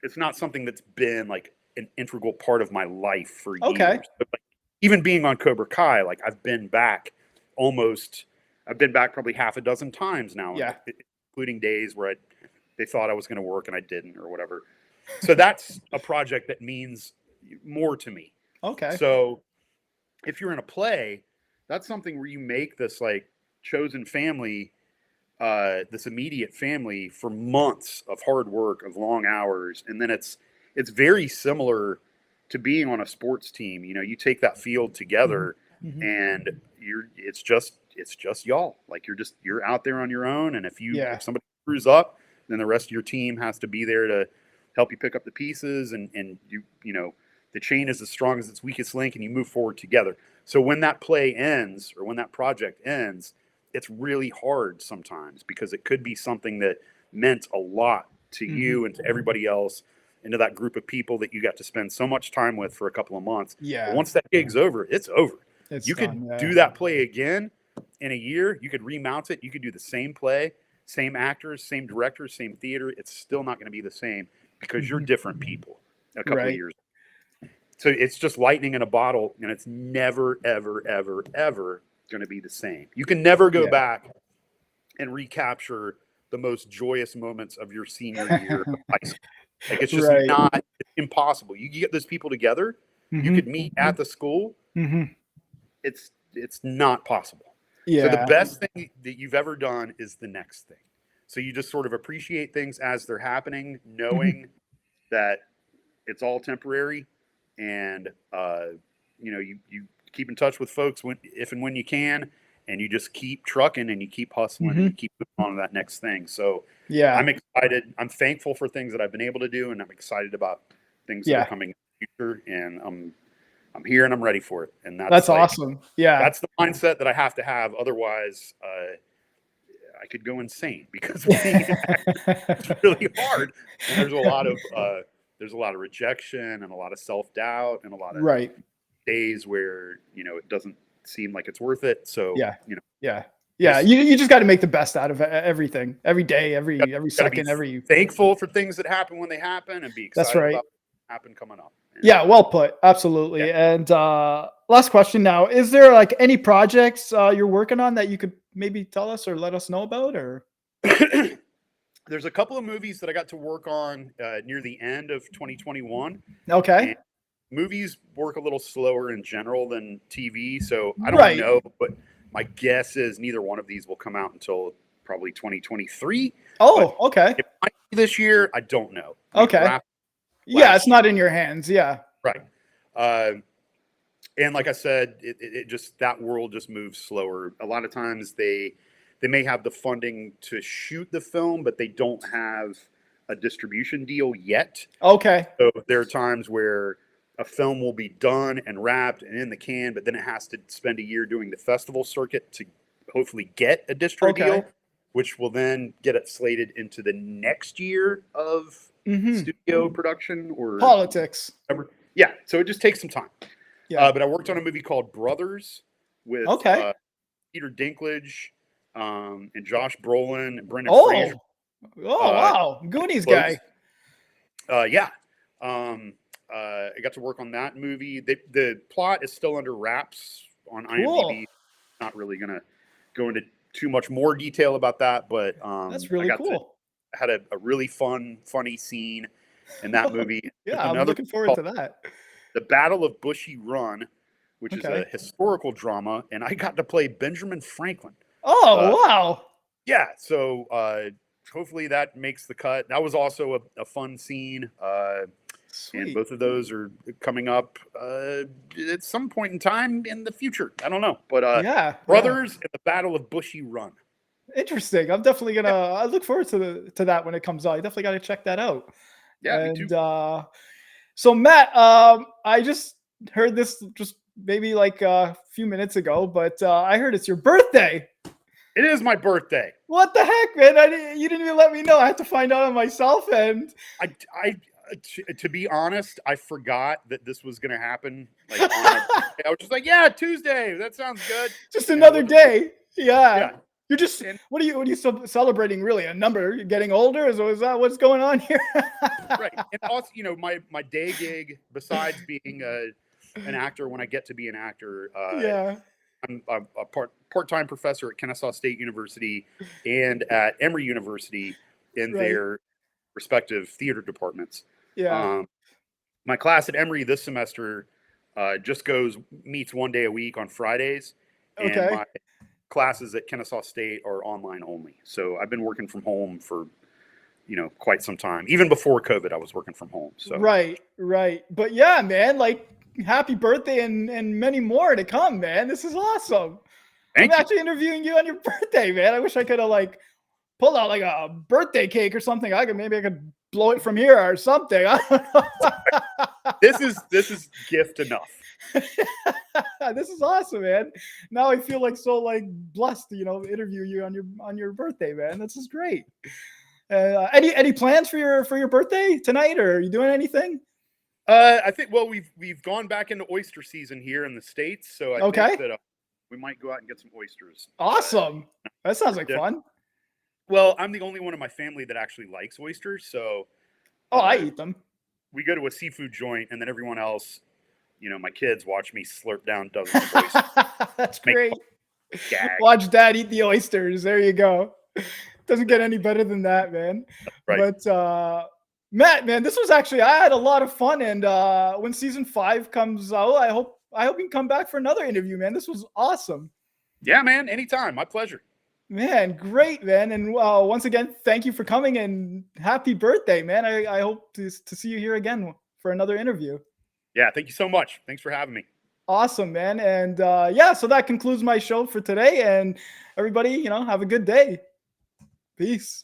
it's not something that's been like an integral part of my life for years. But like, even being on Cobra Kai, like I've been back probably half a dozen times now, including days where they thought I was going to work and I didn't or whatever. So that's a project that means more to me. Okay. So if you're in a play, that's something where you make this like chosen family, this immediate family for months of hard work, of long hours. And then it's very similar to being on a sports team. You know, you take that field together and it's just y'all. Like you're out there on your own. And if somebody screws up, then the rest of your team has to be there to help you pick up the pieces. And you know, the chain is as strong as its weakest link and you move forward together. So when that play ends or when that project ends, it's really hard sometimes because it could be something that meant a lot to you and to everybody else and to that group of people that you got to spend so much time with for a couple of months. Yeah. But once that gig's over, it's over. You done, could do that play again in a year. You could remount it. You could do the same play, same actors, same directors, same theater. It's still not going to be the same because you're different people a couple of years. So it's just lightning in a bottle, and it's never, ever, ever, ever going to be the same. You can never go back and recapture the most joyous moments of your senior year of high school. Like it's just it's impossible. You get those people together, you could meet at the school. It's not possible. So the best thing that you've ever done is the next thing. So you just sort of appreciate things as they're happening, knowing that it's all temporary. And, you know, you keep in touch with folks if and when you can, and you just keep trucking and you keep hustling and you keep moving on to that next thing. So I'm excited. I'm thankful for things that I've been able to do, and I'm excited about things that are coming in the future. And I'm here and I'm ready for it. And that's like, awesome. Yeah. That's the mindset that I have to have. Otherwise, I could go insane because it's really hard. And there's a lot of rejection and a lot of self-doubt and a lot of days where, you know, it doesn't seem like it's worth it. So, you know, you just got to make the best out of everything, every day, every second, thankful for things that happen when they happen and be excited about what happen coming up. Yeah, well put. Absolutely. And last question now, is there like any projects you're working on that you could maybe tell us or let us know about? Or there's a couple of movies that I got to work on near the end of 2021. Okay. movies work a little slower in general than TV, so I don't Right. know, but my guess is neither one of these will come out until probably 2023. Oh, But okay. it might be this year. I don't know. Okay. Yeah, last it's not in your hands. Yeah. Right. And like I said, it just, that world just moves slower. A lot of times they may have the funding to shoot the film, but they don't have a distribution deal yet. Okay. So there are times where a film will be done and wrapped and in the can, but then it has to spend a year doing the festival circuit to hopefully get a distro deal, which will then get it slated into the next year of studio production or politics. Whatever. Yeah, so it just takes some time. Yeah. But I worked on a movie called Brothers with Peter Dinklage and Josh Brolin and Brendan Fraser. Oh, wow. Goonies guy. Yeah. I got to work on that movie. The plot is still under wraps on IMDb. Cool. Not really going to go into too much more detail about that, but that's really cool. Had a really funny scene in that movie. Yeah, I'm looking forward to that. The Battle of Bushy Run, which is a historical drama, and I got to play Benjamin Franklin. Oh, wow. Yeah, so hopefully that makes the cut. That was also a fun scene. And both of those are coming up at some point in time in the future. I don't know. But Brothers and the Battle of Bushy Run. Interesting. I'm definitely going to I look forward to that when it comes out. I definitely got to check that out. Yeah, me too. So Matt, I just heard this just maybe like a few minutes ago, but I heard it's your birthday. It is my birthday. What the heck, man? You didn't even let me know. I had to find out on myself, and to be honest, I forgot that this was going to happen. Like, I was just like, yeah, Tuesday. That sounds good. Just another day. Yeah. You're just, what are you celebrating really? A number? You're getting older? Is that what's going on here? Right. And also, my day gig, besides being an actor, when I get to be an actor, I'm a part-time professor at Kennesaw State University and at Emory University in their respective theater departments. Yeah. My class at Emory this semester just meets one day a week on Fridays. And my classes at Kennesaw State are online only. So I've been working from home for, quite some time. Even before COVID, I was working from home. So Right. But yeah, man, like, happy birthday and many more to come, man. This is awesome. I'm actually interviewing you on your birthday, man. I wish I could have like pulled out like a birthday cake or something. Maybe I could blow it from here or something. I don't know. This is gift enough. This is awesome, man. Now I feel like so like blessed to interview you on your birthday, man. This is great. Any plans for your birthday tonight, or are you doing anything? I think we've gone back into oyster season here in the States, so I think that we might go out and get some oysters. Awesome. That sounds like fun. Well, I'm the only one in my family that actually likes oysters, so I eat them. We go to a seafood joint, and then everyone else, my kids watch me slurp down dozens of oysters. That's great. Watch Dad eat the oysters. There you go. Doesn't get any better than that, man. Right. But Matt, man, this was actually, I had a lot of fun, and when season 5 comes out, I hope you can come back for another interview, man. This was awesome. Yeah, man, anytime. My pleasure. Man, great, man. And once again, thank you for coming, and happy birthday, man. I hope to see you here again for another interview. Yeah, thank you so much. Thanks for having me. Awesome, man. And so that concludes my show for today, and everybody, have a good day. Peace.